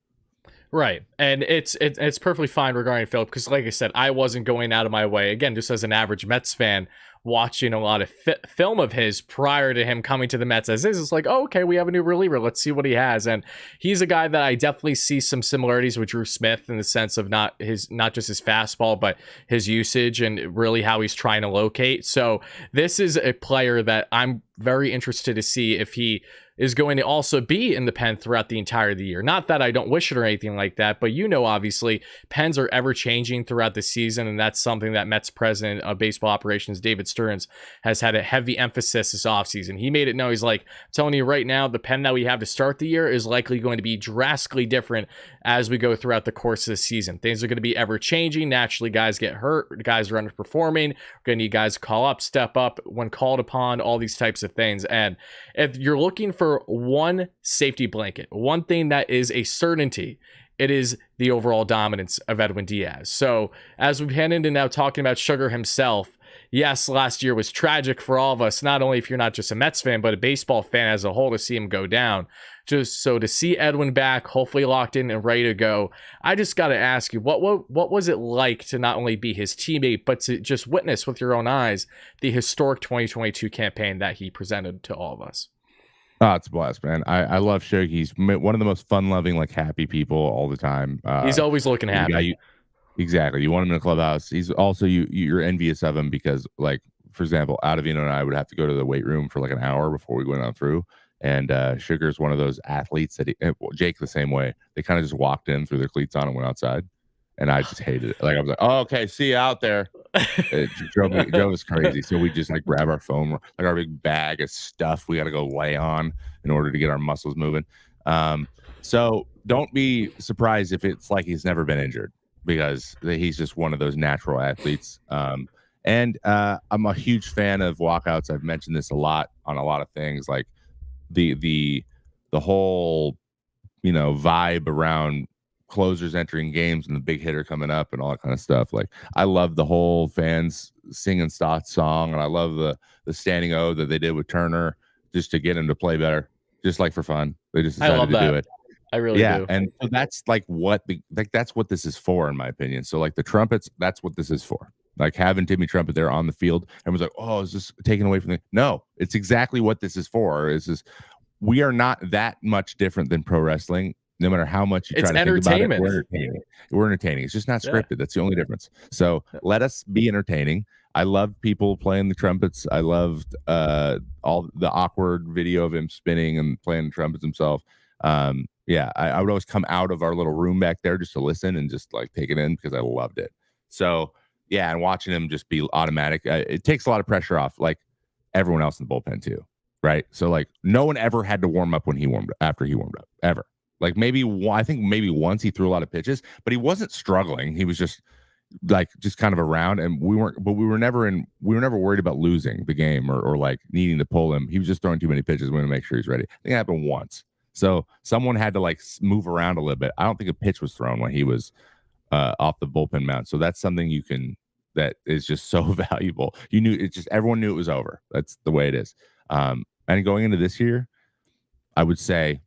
Right. And it's perfectly fine regarding Phil, because like I said, I wasn't going out of my way, again, just as an average Mets fan, watching a lot of film of his prior to him coming to the Mets as is. It's like, oh, okay, we have a new reliever. Let's see what he has. And he's a guy that I definitely see some similarities with Drew Smith in the sense of not just his fastball, but his usage and really how he's trying to locate. So this is a player that I'm very interested to see if he is going to also be in the pen throughout the entire of the year. Not that I don't wish it or anything like that, but obviously pens are ever changing throughout the season, and that's something that Mets president of baseball operations, David Stearns, has had a heavy emphasis this offseason. He made it known, he's like, I'm telling you right now, the pen that we have to start the year is likely going to be drastically different as we go throughout the course of the season. Things are going to be ever changing. Naturally, guys get hurt, guys are underperforming. We're going to need guys to call up, step up when called upon, all these types of things. And if you're looking for one safety blanket, one thing that is a certainty, it is the overall dominance of Edwin Diaz. So as we head into now talking about Sugar himself, yes, last year was tragic for all of us, not only if you're not just a Mets fan, but a baseball fan as a whole, to see him go down. Just so to see Edwin back, hopefully locked in and ready to go, I just got to ask you, what was it like to not only be his teammate, but to just witness with your own eyes the historic 2022 campaign that he presented to all of us? Oh, it's a blast, man. I love Shug. He's one of the most fun-loving, like, happy people all the time. He's always looking happy. Exactly. You want him in a clubhouse. He's also, you're envious of him because, like, for example, Ottavino and I would have to go to the weight room for like an hour before we went on through. And Sugar's one of those athletes that Jake the same way. They kind of just walked in, threw their cleats on, and went outside. And I just hated it. Like, I was like, oh, okay, see you out there. It drove us crazy. So we just like grab our phone, like our big bag of stuff we got to go lay on in order to get our muscles moving. So don't be surprised if it's like he's never been injured, because he's just one of those natural athletes. And I'm a huge fan of walkouts. I've mentioned this a lot on a lot of things, like the whole, vibe around closers entering games and the big hitter coming up and all that kind of stuff. Like, I love the whole fans singing Stott's song, and I love the standing O that they did with Turner just to get him to play better, just like for fun. They just decided to do it. I really do. And so that's like that's what this is for, in my opinion. So like the trumpets, that's what this is for. Like having Timmy Trumpet there on the field, everyone's like, oh, is this taken away from the? No, it's exactly what this is for. We are not that much different than pro wrestling. No matter how much you try to think about it, we're entertaining. It's just not scripted. Yeah. That's the only difference. So let us be entertaining. I love people playing the trumpets. I loved all the awkward video of him spinning and playing the trumpets himself. I would always come out of our little room back there just to listen and just like take it in because I loved it. So yeah, and watching him just be automatic, it takes a lot of pressure off, like everyone else in the bullpen too, right? So like no one ever had to warm up after he warmed up, ever. Like I think maybe once he threw a lot of pitches, but he wasn't struggling. He was just kind of around, and we were never worried about losing the game or like needing to pull him. He was just throwing too many pitches. We want to make sure he's ready. I think it happened once. So someone had to like move around a little bit. I don't think a pitch was thrown when he was off the bullpen mound. So that's something that is just so valuable. Everyone knew it was over. That's the way it is. And going into this year, I would say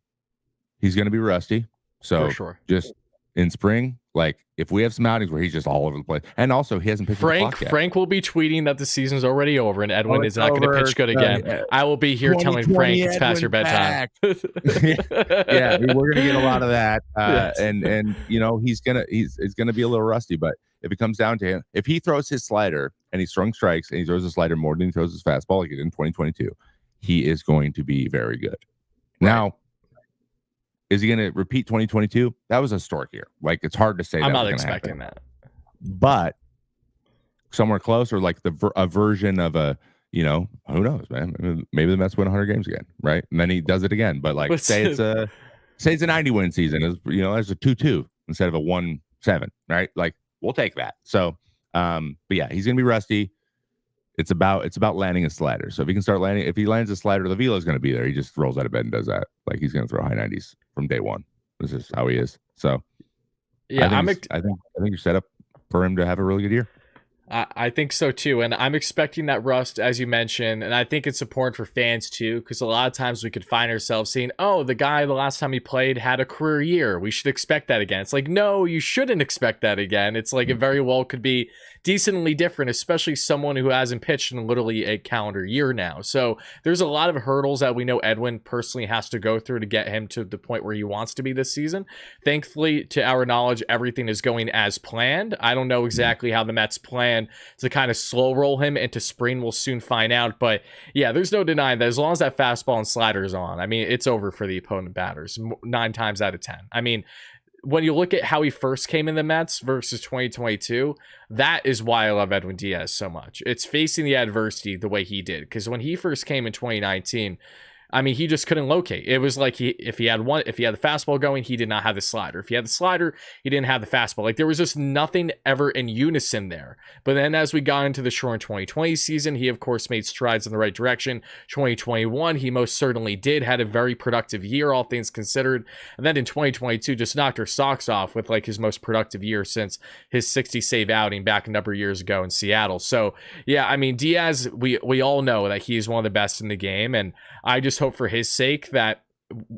he's going to be rusty. So for sure. Just in spring, like if we have some outings where he's just all over the place, and also he hasn't pitched Frank will be tweeting that the season's already over and Edwin is not going to pitch good again. I will be here telling Frank it's past your bedtime. Yeah, we're going to get a lot of that. Yes. And he's going to be a little rusty, but if it comes down to him, if he throws his slider and he's throwing strikes and he throws his slider more than he throws his fastball like he did in 2022, he is going to be very good. Right. Now, is he going to repeat 2022? That was a historic year. Like, it's hard to say. I'm not expecting that. But somewhere close, or like a version of a, who knows, man? Maybe the Mets win 100 games again, right? And then he does it again. But like, say it's a 90-win season. There's a 2-2 instead of a 1-7, right? Like, we'll take that. So, but yeah, he's going to be rusty. It's about landing a slider. So if he can start landing, if he lands a slider, the velo is going to be there. He just rolls out of bed and does that. Like, he's going to throw high 90s from day one. This is how he is. So yeah, I think you're set up for him to have a really good year. I think so too, and I'm expecting that rust, as you mentioned, and I think it's important for fans too, because a lot of times we could find ourselves saying, oh, the guy the last time he played had a career year, we should expect that again. It's like, no, you shouldn't expect that again. It's like it very well could be decently different, especially someone who hasn't pitched in literally a calendar year now. So there's a lot of hurdles that we know Edwin personally has to go through to get him to the point where he wants to be this season. Thankfully, to our knowledge, everything is going as planned. I don't know exactly how the Mets plan bullpen to kind of slow roll him into spring. We'll soon find out. But yeah, there's no denying that as long as that fastball and slider is on, I mean, it's over for the opponent batters 9 times out of 10. I mean, when you look at how he first came in the Mets versus 2022, that is why I love Edwin Diaz so much. It's facing the adversity the way he did. Because when he first came in 2019, I mean, he just couldn't locate. It was like if he had the fastball going, he did not have the slider. If he had the slider, he didn't have the fastball. Like there was just nothing ever in unison there. But then as we got into the short 2020 season, he of course made strides in the right direction. 2021, he most certainly did, had a very productive year, all things considered. And then in 2022, just knocked her socks off with like his most productive year since his 60 save outing back a number of years ago in Seattle. So yeah, I mean, Diaz, we all know that he is one of the best in the game, and I just hope for his sake that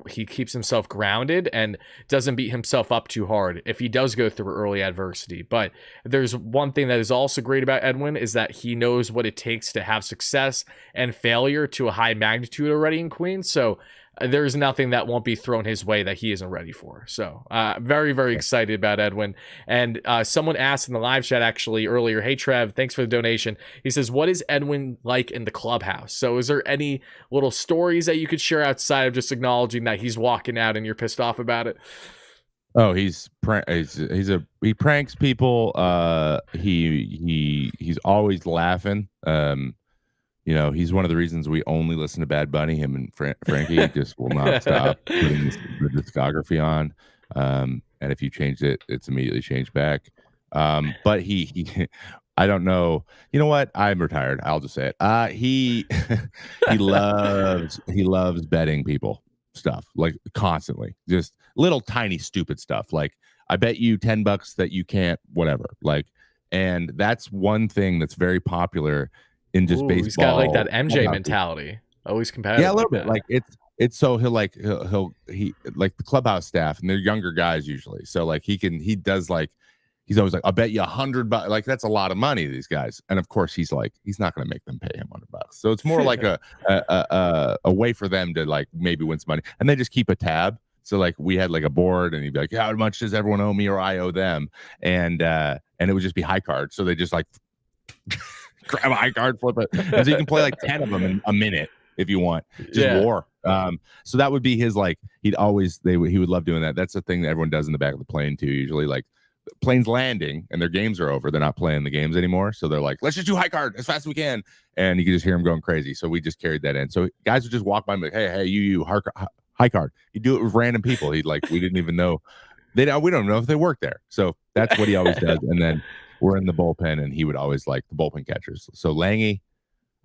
he keeps himself grounded and doesn't beat himself up too hard if he does go through early adversity. But there's one thing that is also great about Edwin is that he knows what it takes to have success and failure to a high magnitude already in Queens. So there's nothing that won't be thrown his way that he isn't ready for. So very, very excited about Edwin. And someone asked in the live chat actually earlier, hey, Trev, thanks for the donation. He says, what is Edwin like in the clubhouse? So is there any little stories that you could share outside of just acknowledging that he's walking out and you're pissed off about it? Oh, he pranks people. He's always laughing. You know, he's one of the reasons we only listen to Bad Bunny. Him and Frankie just will not stop putting the discography on. And if you change it, it's immediately changed back. But he I don't know. You know what? I'm retired. I'll just say it. He loves betting people stuff, like constantly, just little tiny stupid stuff. Like, I bet you $10 that you can't, whatever. Like, and that's one thing that's very popular in just baseball. He's got like that MJ mentality. Always competitive. Yeah, a little bit. Like it's so he'll like the clubhouse staff, and they're younger guys usually. So like he does like, he's always like, I'll bet you $100. Like, that's a lot of money, these guys. And of course he's like, he's not going to make them pay him $100. So it's more like a way for them to like maybe win some money, and they just keep a tab. So like we had like a board, and he'd be like, how much does everyone owe me or I owe them? And it would just be high card. So they just like grab a high card, flip it, and so you can play like 10 of them in a minute if you want. Just war. So that would be his, like, he would love doing that. That's the thing that everyone does in the back of the plane too. Usually, like, the plane's landing and their games are over, they're not playing the games anymore, so they're like, let's just do high card as fast as we can, and you can just hear them going crazy. So we just carried that in. So guys would just walk by and be like, hey, you high card. You do it with random people. He'd like, we didn't even know we don't know if they work there. So that's what he always does. And then we're in the bullpen, and he would always like the bullpen catchers. So Lange,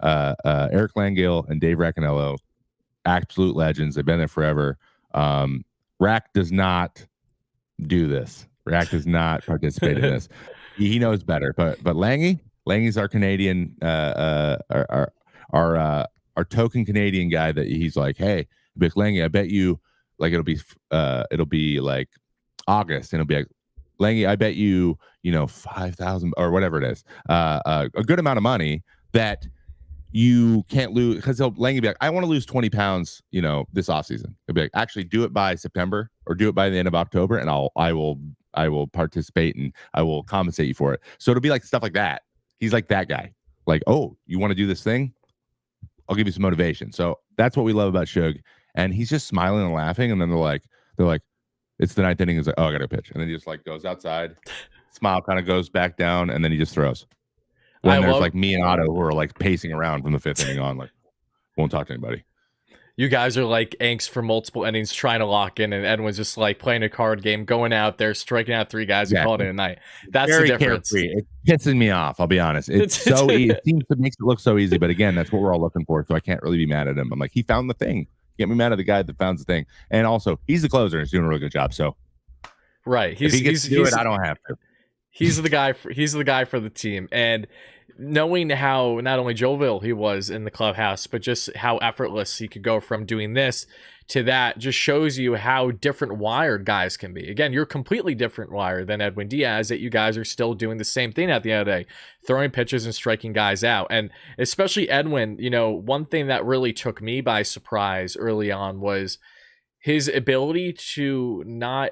Eric Langale, and Dave Raccanello, absolute legends. They've been there forever. Rack does not do this. Rack does not participate in this. He knows better. But Lange's our Canadian, our token Canadian guy that he's like, hey, Bick Lange, I bet you, like, it'll be like August, and it'll be like, Lange, I bet you, 5,000 or whatever it is, a good amount of money that you can't lose, because Lange be like, I want to lose 20 pounds, this offseason. He'll be like, actually do it by September, or do it by the end of October, and I will participate, and I will compensate you for it. So it'll be like stuff like that. He's like that guy. Like, oh, you want to do this thing? I'll give you some motivation. So that's what we love about Shug. And he's just smiling and laughing, and then they're like, it's the ninth inning. He's like, oh, I got to pitch. And then he just like goes outside, smile kind of goes back down, and then he just throws. When there's like me and Otto who are like pacing around from the fifth inning on, like, won't talk to anybody. You guys are like angst for multiple innings trying to lock in, and Edwin's just like playing a card game, going out there, striking out 3 guys, and calling it a night. That's very the difference. Carefree. It's pissing me off, I'll be honest. It's so easy. It makes it look so easy, but again, that's what we're all looking for, so I can't really be mad at him. I'm like, he found the thing. Get me mad at the guy that found the thing. And also, he's the closer and he's doing a really good job. So right, if he gets to do it, I don't have to. He's the guy for the team. And knowing how not only jovial he was in the clubhouse, but just how effortless he could go from doing this to that, just shows you how different wired guys can be. Again, you're completely different wired than Edwin Diaz, that you guys are still doing the same thing at the end of the day, throwing pitches and striking guys out. And especially Edwin, one thing that really took me by surprise early on was his ability to not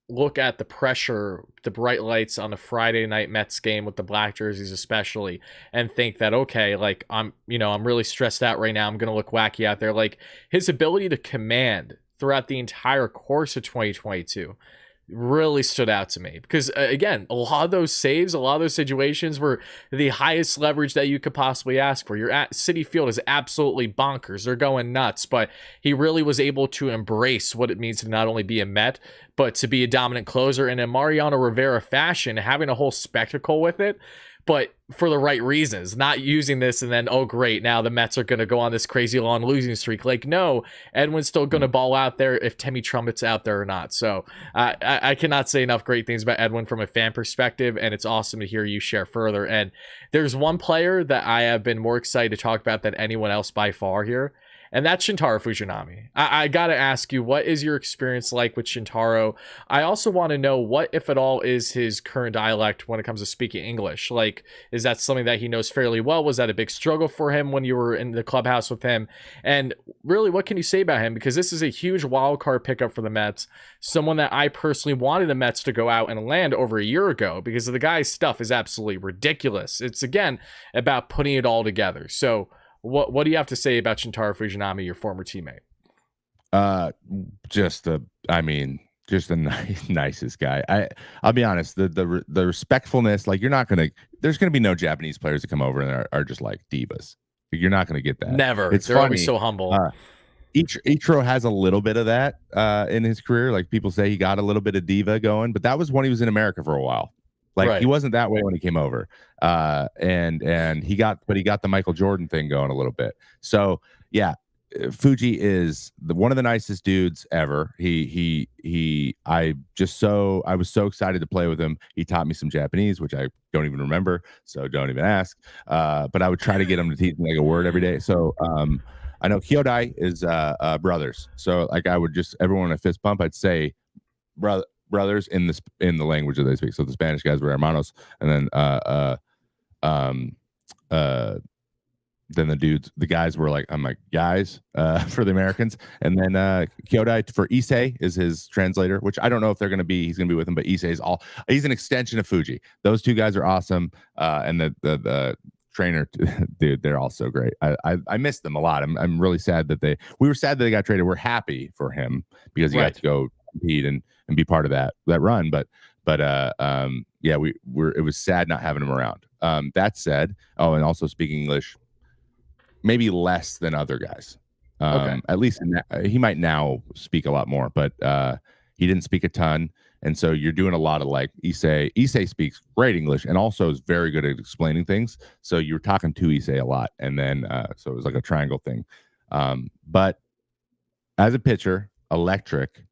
look at the pressure, the bright lights on the Friday night Mets game with the black jerseys especially, and think that, okay, like I'm really stressed out right now, I'm gonna look wacky out there. Like his ability to command throughout the entire course of 2022 really stood out to me because again, a lot of those saves, a lot of those situations were the highest leverage that you could possibly ask for. Your at City Field is absolutely bonkers, they're going nuts, but he really was able to embrace what it means to not only be a Met but to be a dominant closer, and in Mariano Rivera fashion, having a whole spectacle with it, but for the right reasons, not using this and then, oh, great, now the Mets are going to go on this crazy long losing streak. Like, no, Edwin's still going to ball out there if Timmy Trumpet's out there or not. So I cannot say enough great things about Edwin from a fan perspective, and it's awesome to hear you share further. And there's one player that I have been more excited to talk about than anyone else by far here, and that's Shintaro Fujinami. I got to ask you, what is your experience like with Shintaro? I also want to know what, if at all, is his current dialect when it comes to speaking English. Like, is that something that he knows fairly well? Was that a big struggle for him when you were in the clubhouse with him? And really, what can you say about him? Because this is a huge wild card pickup for the Mets. Someone that I personally wanted the Mets to go out and land over a year ago because the guy's stuff is absolutely ridiculous. It's, again, about putting it all together. So what do you have to say about Shintaro Fujinami, your former teammate? Just the nicest guy. I'll be honest, the respectfulness, like there's gonna be no Japanese players that come over and are just like divas. You're not gonna get that. Never. It's They're funny. always so humble. Ichiro has a little bit of that in his career. Like people say he got a little bit of diva going, but that was when he was in America for a while. Like right. He wasn't that way when he came over. And he got the Michael Jordan thing going a little bit. So yeah, Fuji is one of the nicest dudes ever. I was so excited to play with him. He taught me some Japanese, which I don't even remember, so don't even ask. But I would try to get him to teach me like a word every day. So I know Kyodai is brothers. So like I would just, everyone a fist bump, I'd say brothers in the language that they speak. So the Spanish guys were hermanos, and then the guys were like, I'm like, guys, for the Americans. And then Kyodai for Issei is his translator, which I don't know if he's gonna be with him, but Issei he's an extension of Fuji. Those two guys are awesome. And the trainer, dude, they're all so great. I miss them a lot. I'm really sad we were sad that they got traded. We're happy for him because he got to go compete and be part of that run. But yeah, it was sad not having him around. That said, and also speaking English, maybe less than other guys. Okay. At least he might now speak a lot more, but he didn't speak a ton. And so you're doing a lot of like Issei. Issei speaks great English and also is very good at explaining things. So you're talking to Issei a lot. And then so it was like a triangle thing. But as a pitcher, electric.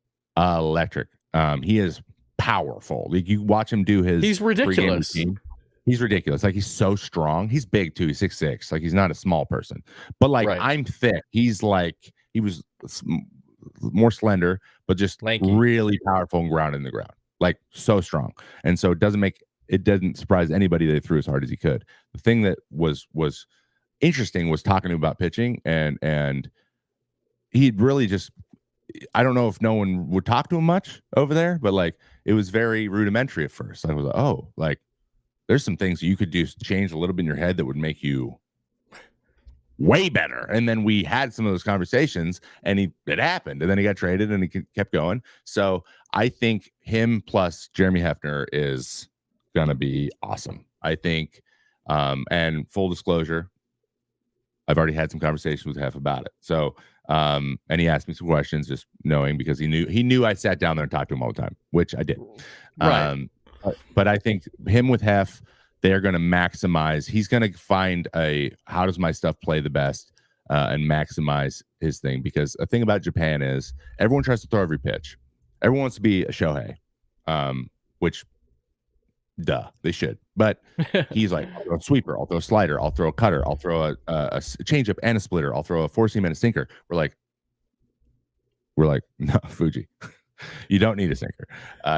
He is powerful. Like you watch him do his. He's ridiculous. He's ridiculous. Like he's so strong. He's big too. He's 6'6". Like he's not a small person. But like I'm thick. He's like he was more slender, but just lanky, really powerful and grounded in the ground. Like so strong. And so it doesn't surprise anybody that he threw as hard as he could. The thing that was interesting was talking to him about pitching, and he'd really just. I don't know if no one would talk to him much over there, but like it was very rudimentary at first. I was like, oh, like there's some things you could do, change a little bit in your head that would make you way better. And then we had some of those conversations, and it happened, and then he got traded, and he kept going. So I think him plus Jeremy Hefner is gonna be awesome. I think, and full disclosure, I've already had some conversations with Hef about it. So. And he asked me some questions, just knowing because he knew I sat down there and talked to him all the time, which I did. Right. But I think him with Hef, they're going to maximize. He's going to find how does my stuff play the best and maximize his thing. Because the thing about Japan is everyone tries to throw every pitch. Everyone wants to be a Shohei, which duh, they should. But he's like, I'll throw a sweeper, I'll throw a slider, I'll throw a cutter, I'll throw a changeup and a splitter, I'll throw a four seam and a sinker. We're like, no, Fuji, you don't need a sinker.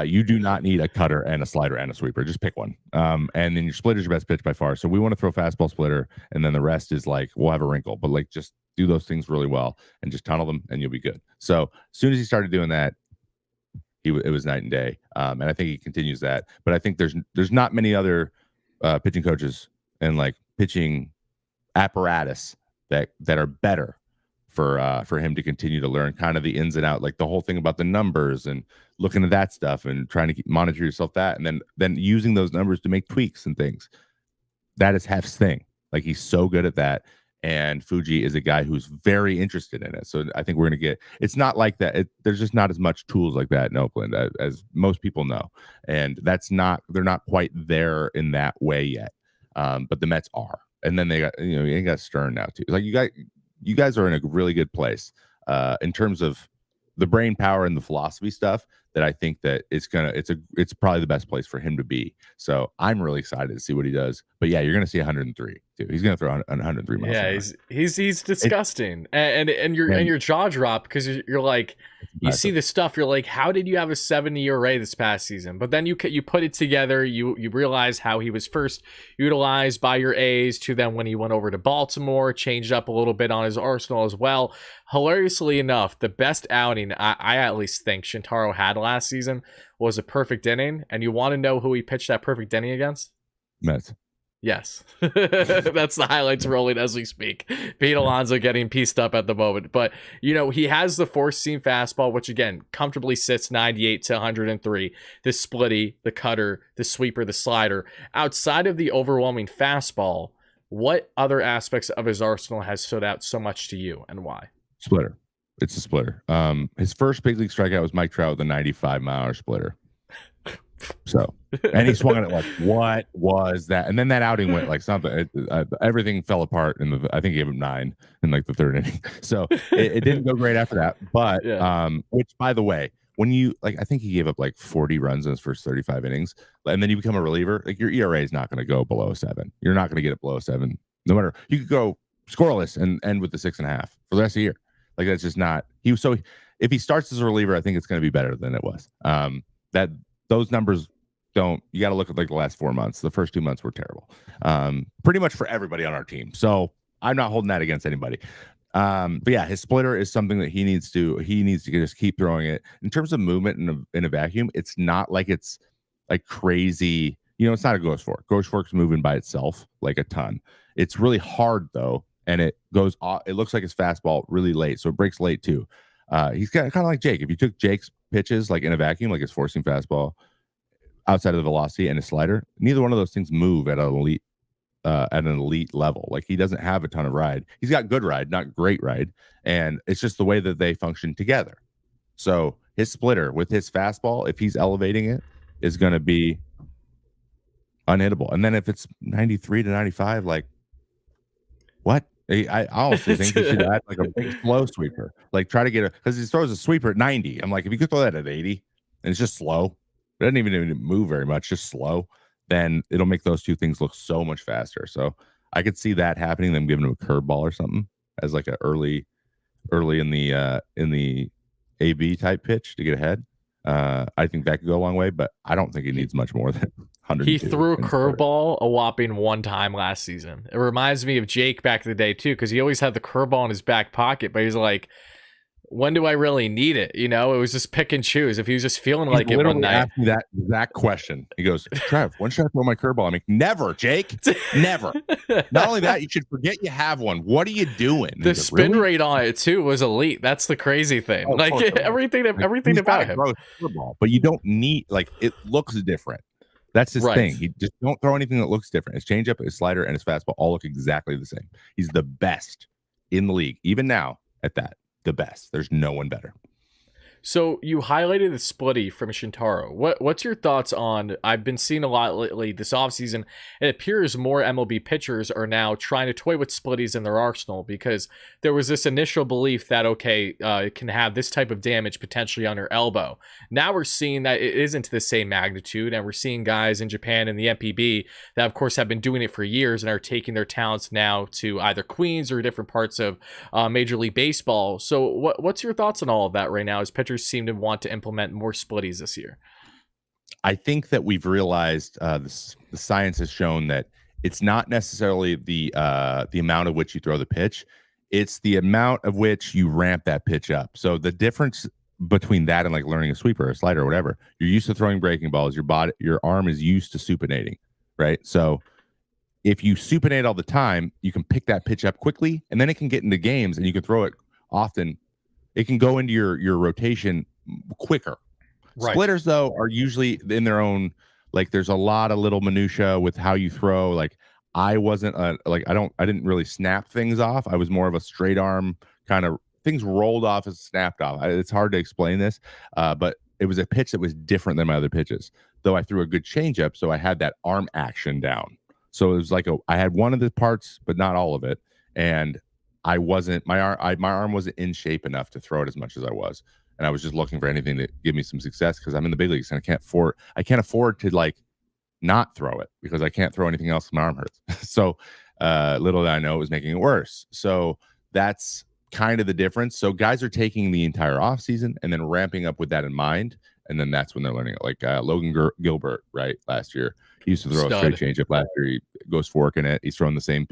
You do not need a cutter and a slider and a sweeper. Just pick one. And then your splitter is your best pitch by far. So we want to throw fastball, splitter, and then the rest is like we'll have a wrinkle. But like just do those things really well and just tunnel them, and you'll be good. So as soon as he started doing that, it was night and day. And I think he continues that. But I think there's not many other pitching coaches and like pitching apparatus that are better for him to continue to learn kind of the ins and out, like the whole thing about the numbers and looking at that stuff and trying to monitor yourself that, and then using those numbers to make tweaks and things. That is Hef's thing. Like, he's so good at that. And Fuji is a guy who's very interested in it. So I think we're going to get, it's not like that. There's just not as much tools like that in Oakland as most people know. And they're not quite there in that way yet. But the Mets are. And then they got, you got Stern now too. Like, you guys are in a really good place in terms of the brain power and the philosophy stuff, that I think that it's probably the best place for him to be. So I'm really excited to see what he does. But yeah, you're going to see 103 too. He's going to throw 103 miles. Yeah, he's disgusting. And your jaw drop, because you're like, you see the stuff, you're like, how did you have a 70 ERA this past season? But then you put it together, you realize how he was first utilized by your A's, to then when he went over to Baltimore, changed up a little bit on his arsenal as well. Hilariously enough, the best outing I at least think Shintaro had last season was a perfect inning. And you want to know who he pitched that perfect inning against? Mets. Yes. That's the highlights rolling as we speak. Pete Alonso getting pieced up at the moment. But, he has the four-seam fastball, which, again, comfortably sits 98 to 103. The splitty, the cutter, the sweeper, the slider. Outside of the overwhelming fastball, what other aspects of his arsenal has stood out so much to you, and why? Splitter. It's a splitter. His first big league strikeout was Mike Trout with a 95-mile-hour splitter. So, and he swung at it like, what was that? And then that outing went like something. Everything fell apart. I think he gave him 9 in like the third inning. So it didn't go great after that. But which, by the way, when you I think he gave up like 40 runs in his first 35 innings, and then you become a reliever, like your ERA is not going to go below 7. You're not going to get it below 7. No matter, you could go scoreless and end with the 6.5 for the rest of the year. Like, that's just not. If he starts as a reliever, I think it's going to be better than it was. Those numbers you got to look at like the last 4 months. The first 2 months were terrible, pretty much for everybody on our team. So I'm not holding that against anybody. But yeah, his splitter is something that he needs to just keep throwing it. In terms of movement in a vacuum, it's not like it's like crazy. It's not a ghost fork. Ghost fork's moving by itself like a ton. It's really hard though, and it goes off. It looks like his fastball really late, so it breaks late too. He's kind of like Jake. If you took Jake's pitches like in a vacuum, like his four-seam fastball, outside of the velocity, and his slider, neither one of those things move at an elite level. Like, he doesn't have a ton of ride. He's got good ride, not great ride, and it's just the way that they function together. So his splitter with his fastball, if he's elevating it, is going to be unhittable. And then if it's 93 to 95, like, what? I honestly think he should add like a big slow sweeper. Like, try to get because he throws a sweeper at 90. I'm like, if you could throw that at 80 and it's just slow, it doesn't even move very much, just slow, then it'll make those two things look so much faster. So I could see that happening, them giving him a curveball or something as like a early in the AB type pitch to get ahead. I think that could go a long way, but I don't think he needs much more than 100. He threw a curveball a whopping 1 time last season. It reminds me of Jake back in the day too, because he always had the curveball in his back pocket, but he's like, when do I really need it? It was just pick and choose. If he was just feeling like it one night. Asked me that question. He goes, Trev, when should I throw my curveball? I'm like, never, Jake, never. Not only that, you should forget you have one. What are you doing? The spin rate on it too was elite. That's the crazy thing. Everything about him. Curveball, but you don't need, like, it looks different. That's his thing. He just don't throw anything that looks different. His changeup, his slider, and his fastball all look exactly the same. He's the best in the league, even now at that. The best. There's no one better. So you highlighted the splitty from Shintaro. What's your thoughts on, I've been seeing a lot lately this offseason, it appears more MLB pitchers are now trying to toy with splitties in their arsenal, because there was this initial belief that, it can have this type of damage potentially on your elbow. Now we're seeing that it isn't to the same magnitude, and we're seeing guys in Japan and the MPB that, of course, have been doing it for years and are taking their talents now to either Queens or different parts of Major League Baseball. So what's your thoughts on all of that right now, as pitchers seem to want to implement more splitties this year? I think that we've realized the science has shown that it's not necessarily the amount of which you throw the pitch, it's the amount of which you ramp that pitch up. So the difference between that and like learning a sweeper or a slider or whatever, you're used to throwing breaking balls. Your arm is used to supinating, right? So if you supinate all the time, you can pick that pitch up quickly, and then it can get into games, and you can throw it often. It can go into your rotation quicker. Right. Splitters, though, are usually in their own, like, there's a lot of little minutia with how you throw. Like, I wasn't I didn't really snap things off. I was more of a straight arm kind of, things rolled off and snapped off. It's hard to explain this, but it was a pitch that was different than my other pitches, though I threw a good changeup, so I had that arm action down. So it was like I had one of the parts, but not all of it. And I wasn't, my arm wasn't in shape enough to throw it as much as I was. And I was just looking for anything to give me some success because I'm in the big leagues and I can't afford to like not throw it because I can't throw anything else. My arm hurts. So little did I know it was making it worse. So that's kind of the difference. So guys are taking the entire off season and then ramping up with that in mind. And then that's when they're learning it. Like Logan Gilbert, right? Last year, he used to throw a straight changeup. Last year, he goes fork in it. He's throwing the same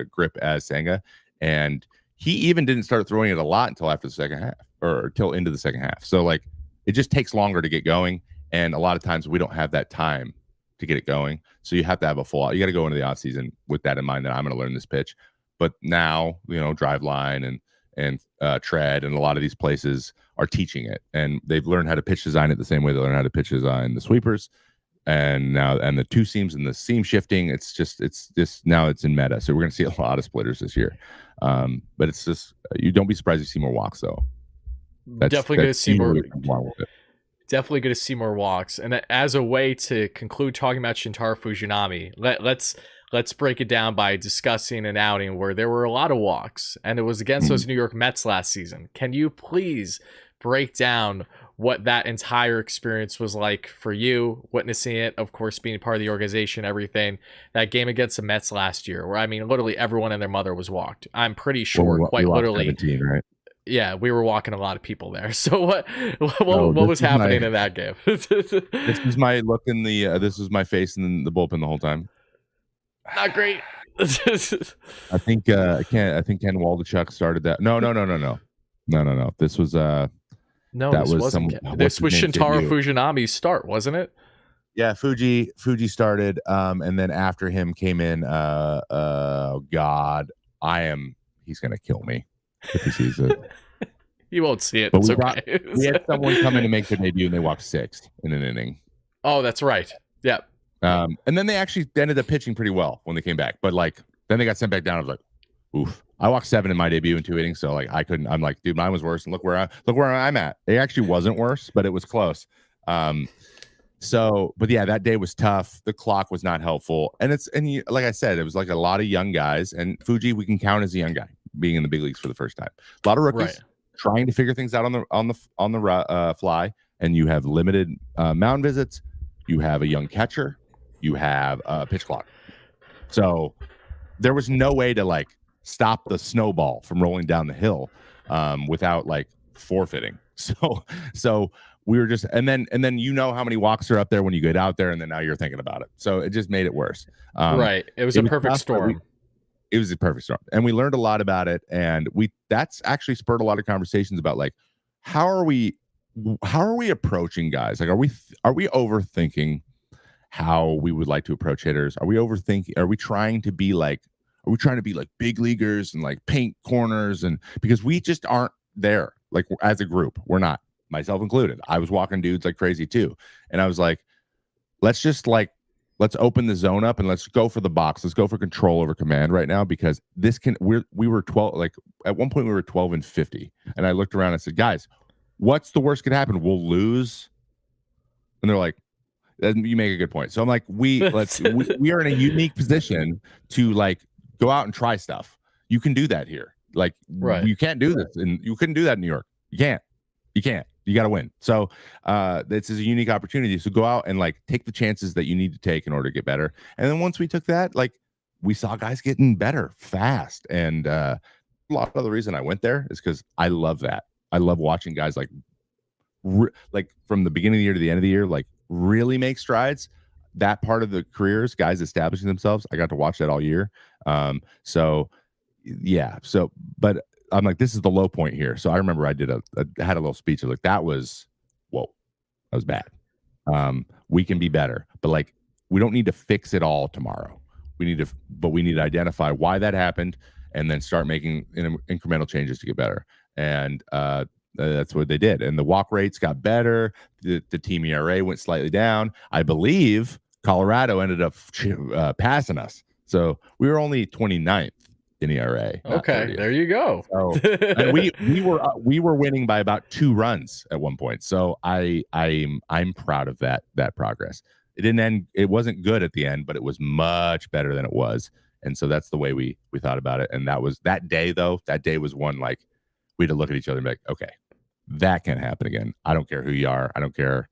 grip as Senga. And he even didn't start throwing it a lot until after the second half or till into the second half. So like it just takes longer to get going. And a lot of times we don't have that time to get it going. So you have to have a full, you got to go into the off season with that in mind that I'm going to learn this pitch. But now, drive line and tread and a lot of these places are teaching it, and they've learned how to pitch design it the same way they learn how to pitch design the sweepers. And the two seams and the seam shifting, it's just now it's in meta. So we're going to see a lot of splitters this year. But it's just, you don't be surprised you see more walks though. Definitely going to see more. Definitely going to see more walks. And as a way to conclude talking about Shintaro Fujinami, let's break it down by discussing an outing where there were a lot of walks, and it was against those New York Mets last season. Can you please break down what that entire experience was like for you, witnessing it, of course, being part of the organization, everything, that game against the Mets last year, where, I mean, literally everyone and their mother was walked. I'm pretty sure, quite literally. 17, right? Yeah, we were walking a lot of people there. So what was happening in that game? This was my look in the, this was my face in the bullpen the whole time. Not great. I think Ken Waldachuk started that. No. This was this was Shintaro Fujinami's start, wasn't it? Yeah, Fuji started, and then after him came in. Oh God, he's gonna kill me if he sees it. He won't see it. But we had someone come in to make their debut, and they walked sixth in an inning. Oh, that's right. Yeah. And then they actually ended up pitching pretty well when they came back. But like, then they got sent back down. I was like, oof. I walked 7 in my debut in 2 innings, so like I couldn't. I'm like, dude, mine was worse. And look where I'm at. It actually wasn't worse, but it was close. But yeah, that day was tough. The clock was not helpful, and like I said, it was like a lot of young guys. And Fuji, we can count as a young guy being in the big leagues for the first time. A lot of rookies trying to figure things out on the fly, and you have limited mound visits. You have a young catcher. You have a pitch clock. So there was no way to like stop the snowball from rolling down the hill without like forfeiting. So we were just, and then how many walks are up there when you get out there, and then now you're thinking about it. So it just made it worse. Right. It was a perfect storm. It was a perfect storm, and we learned a lot about it. And that's actually spurred a lot of conversations about like how are we approaching guys? Like, are we overthinking how we would like to approach hitters? Are we trying to be like big leaguers and like paint corners? And because we just aren't there, like as a group, we're not, myself included. I was walking dudes like crazy too. And I was like, let's open the zone up and let's go for the box. Let's go for control over command right now, because we were 12, like at one point we were 12-50. And I looked around and said, guys, what's the worst could happen? We'll lose. And they're like, you make a good point. So I'm like, we are in a unique position to like go out and try stuff. You can do that here. Like, you can't do this, and you couldn't do that in New York. You can't. You got to win. So this is a unique opportunity. So go out and like take the chances that you need to take in order to get better. And then once we took that, like we saw guys getting better fast. And a lot of the reason I went there is because I love that. I love watching guys like from the beginning of the year to the end of the year, like really make strides. That part of the careers, guys establishing themselves, I got to watch that all year. But I'm like, this is the low point here. So I remember I had a little speech of like, that was bad. We can be better, but like, we don't need to fix it all tomorrow. We need to identify why that happened and then start making incremental changes to get better. And that's what they did. And the walk rates got better. The team ERA went slightly down. I believe Colorado ended up passing us. So we were only 29th in ERA. Okay, there you go. So, and we were winning by about 2 runs at one point. So I'm proud of that progress. It didn't end. It wasn't good at the end, but it was much better than it was. And so that's the way we thought about it. And that day was one like we had to look at each other and be like, okay, that can't happen again. I don't care who you are. I don't care,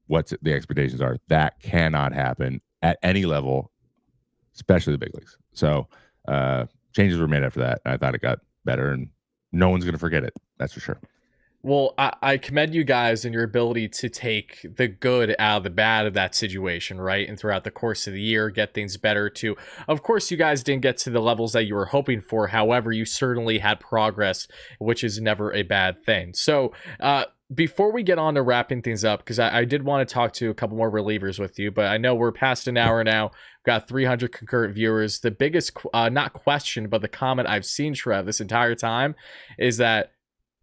what the expectations are. That cannot happen at any level, especially the big leagues. So changes were made after that. And I thought it got better, and no one's going to forget it. That's for sure. Well, I commend you guys and your ability to take the good out of the bad of that situation, right? And throughout the course of the year, get things better too. Of course, you guys didn't get to the levels that you were hoping for. However, you certainly had progress, which is never a bad thing. So, before we get on to wrapping things up, because I did want to talk to a couple more relievers with you, but I know we're past an hour now. We've got 300 concurrent viewers. The biggest, not question, but the comment I've seen, Trev, this entire time is that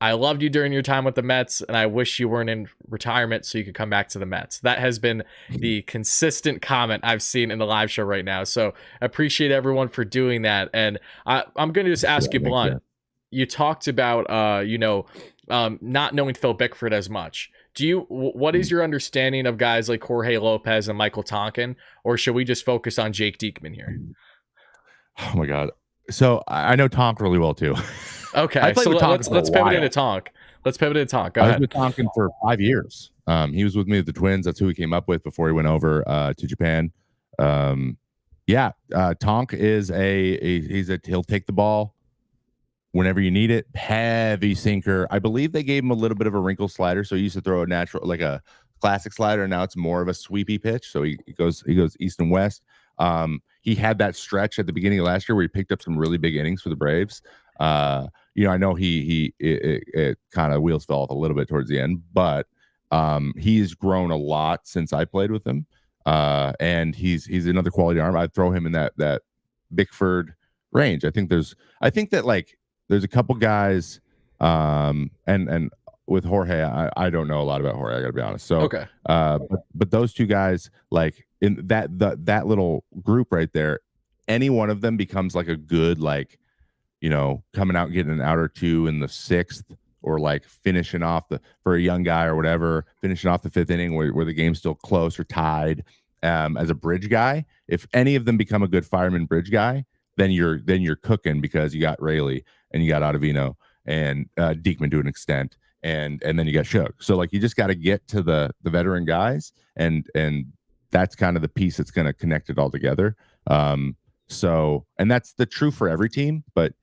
I loved you during your time with the Mets, and I wish you weren't in retirement so you could come back to the Mets. That has been the consistent comment I've seen in the live show right now. So I appreciate everyone for doing that. And I'm going to just ask you blunt. You talked about, not knowing Phil Bickford as much. What is your understanding of guys like Jorge Lopez and Michael Tonkin, or should we just focus on Jake Diekman here? Oh my God. So I know Tonk really well too. Okay, so let's pivot into Tonk. Let's pivot into Tonk. Go ahead. I was with Tonkin for 5 years. He was with me at the Twins. That's who he came up with before he went over to Japan. Tonk is he'll take the ball whenever you need it. Heavy sinker. I believe they gave him a little bit of a wrinkle slider, so he used to throw a natural, like a classic slider, and now it's more of a sweepy pitch. So he goes east and west. He had that stretch at the beginning of last year where he picked up some really big innings for the Braves. I know it kind of wheels fell off a little bit towards the end, but he's grown a lot since I played with him. And he's another quality arm. I'd throw him in that Bickford range. I think that like there's a couple guys, and with Jorge, I don't know a lot about Jorge, I gotta be honest. So okay. But those two guys, like in that little group right there, any one of them becomes like a good, like, coming out and getting an out or two in the 6th, or like finishing off for a young guy or whatever, finishing off the 5th inning where the game's still close or tied. As a bridge guy, if any of them become a good fireman bridge guy, then you're cooking, because you got Raley and you got Ottavino and Diekman to an extent, and then you got Shook. So like you just got to get to the veteran guys, and that's kind of the piece that's going to connect it all together. So, and that's the true for every team, but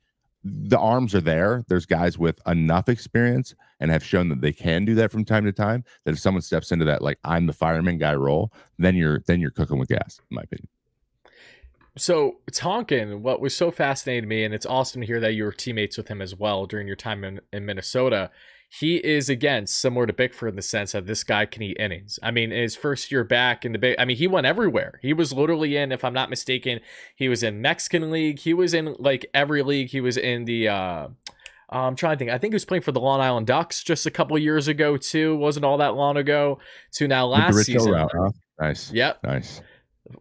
the arms are there. There's guys with enough experience and have shown that they can do that from time to time, that if someone steps into that, like, I'm the fireman guy role, then you're cooking with gas, in my opinion. So Tonkin, what was so fascinating to me, and it's awesome to hear that you were teammates with him as well during your time in Minnesota. He is, again, similar to Bickford in the sense that this guy can eat innings. I mean, in his first year back in he went everywhere. He was literally in, if I'm not mistaken, he was in Mexican League. He was in like every league. He was in the, I'm trying to think. I think he was playing for the Long Island Ducks just a couple years ago too. Wasn't all that long ago. To now last season. Route, huh? Nice. Yep. Nice.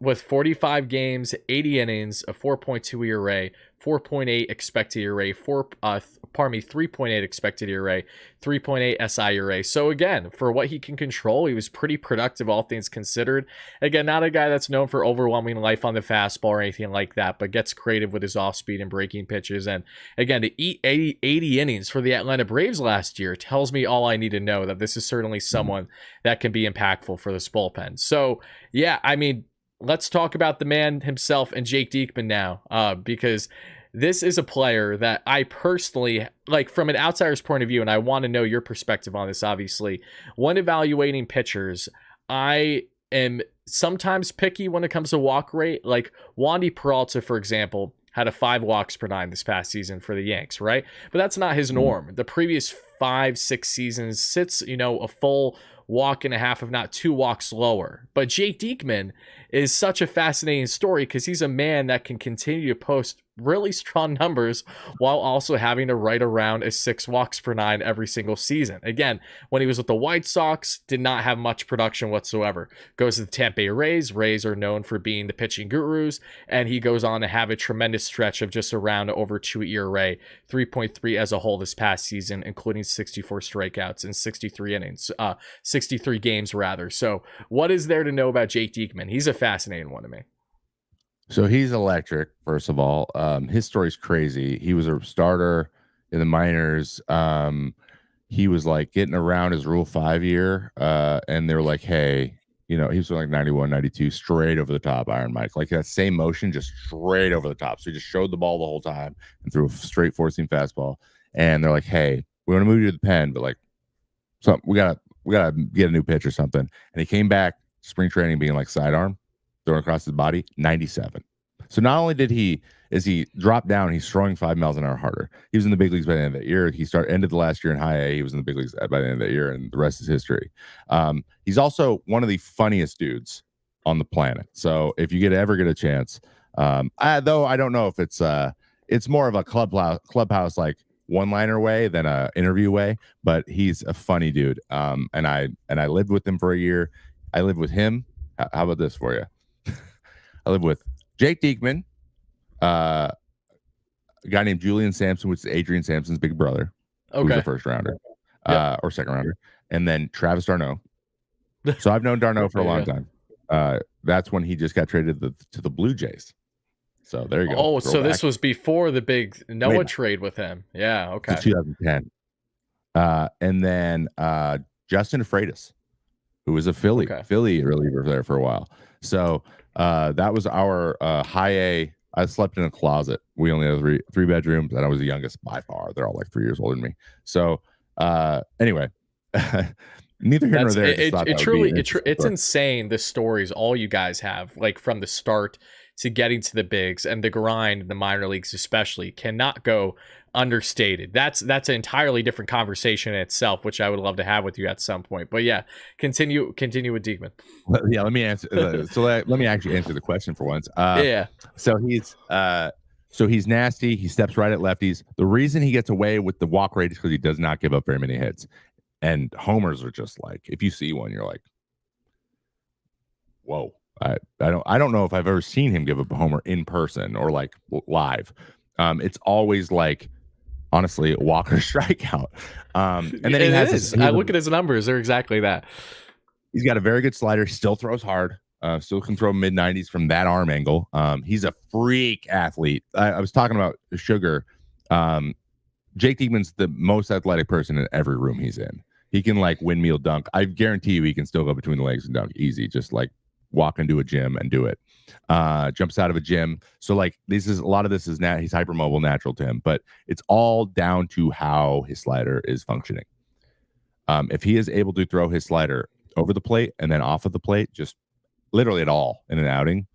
With 45 games, 80 innings, a 4.2 ERA, 4.8 expected ERA, 3.8 expected ERA, 3.8 SI ERA. So again, for what he can control, he was pretty productive, all things considered. Again, not a guy that's known for overwhelming life on the fastball or anything like that, but gets creative with his off-speed and breaking pitches. And again, to eat 80 innings for the Atlanta Braves last year tells me all I need to know, that this is certainly someone that can be impactful for this bullpen. So yeah, I mean, let's talk about the man himself and Jake Diekman now, because this is a player that I personally, like from an outsider's point of view, and I want to know your perspective on this, obviously. When evaluating pitchers, I am sometimes picky when it comes to walk rate. Like Wandy Peralta, for example, had a 5 walks per 9 this past season for the Yanks, right? But that's not his norm. The previous 5-6 seasons sits, a full walk and a half, if not 2 walks lower. But Jake Diekman is such a fascinating story because he's a man that can continue to post really strong numbers while also having to right around a 6 walks per 9 every single season. Again, when he was with the White Sox, did not have much production whatsoever. Goes to the Tampa Bay Rays. Rays are known for being the pitching gurus, and he goes on to have a tremendous stretch of just around over 2 ERA, 3.3 as a whole this past season, including 64 strikeouts in 63 innings, 63 games rather. So what is there to know about Jake Diekman? He's a fascinating one to me. So he's electric, first of all. His story's crazy. He was a starter in the minors. He was like getting around his Rule 5 year, and they were like, hey, he was like 91, 92, straight over the top Iron Mike. Like that same motion, just straight over the top. So he just showed the ball the whole time and threw a straight 4-seam fastball. And they're like, hey, we want to move you to the pen, but like, so we gotta get a new pitch or something. And he came back spring training being like sidearm, throwing across his body, 97. So not only is he dropped down, he's throwing 5 miles an hour harder. He was in the big leagues by the end of that year. He ended the last year in high A. He was in the big leagues by the end of that year, and the rest is history. He's also one of the funniest dudes on the planet. So if you ever get a chance, though I don't know if it's more of a clubhouse like one-liner way than a interview way, but he's a funny dude. And I lived with him for a year. I lived with him. How about this for you? I lived with Jake Diekman, a guy named Julian Sampson, which is Adrian Sampson's big brother, who's a first rounder, or second rounder, and then Travis d'Arnaud. So I've known d'Arnaud for a long time. That's when he just got traded to the Blue Jays. So there you go. Oh, so this was before the big Noah trade with him. Yeah, okay. It's 2010. And then Justin Freitas, who was a Philly reliever there for a while. So that was our high A. I slept in a closet. We only had three bedrooms, and I was the youngest by far. They're all like 3 years older than me. So anyway, neither here nor there. It's insane the stories all you guys have, like from the start to getting to the bigs, and the grind in the minor leagues especially cannot go understated. That's an entirely different conversation in itself, which I would love to have with you at some point. But yeah, continue with Diekman. Yeah, let me answer. Let me actually answer the question for once. So he's nasty. He steps right at lefties. The reason he gets away with the walk rate is because he does not give up very many hits. And homers are just like, if you see one, you're like, whoa. I don't know if I've ever seen him give up a homer in person or like live. It's always like, honestly, walk or strikeout. And then I look at his numbers; they're exactly that. He's got a very good slider. He still throws hard. Still can throw mid-90s from that arm angle. He's a freak athlete. I was talking about Sugar. Jake Diekman's the most athletic person in every room he's in. He can like windmill dunk. I guarantee you he can still go between the legs and dunk easy, just like walk into a gym and do it. Jumps out of a gym. So like he's hypermobile, natural to him, but it's all down to how his slider is functioning. If he is able to throw his slider over the plate and then off of the plate, just literally at all in an outing,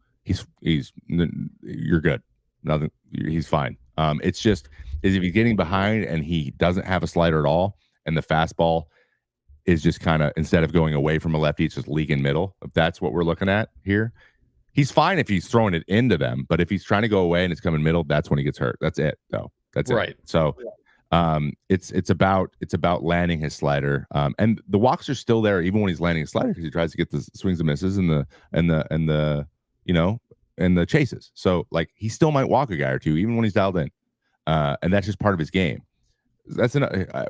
you're good. Nothing. He's fine. It's just if he's getting behind and he doesn't have a slider at all, and the fastball is just kind of, instead of going away from a lefty, it's just leaking middle. If that's what we're looking at here, he's fine if he's throwing it into them. But if he's trying to go away and it's coming middle, that's when he gets hurt. That's it, though. That's right. It. So it's about landing his slider. And the walks are still there even when he's landing his slider because he tries to get the swings and misses and the chases. So like he still might walk a guy or two even when he's dialed in. And that's just part of his game.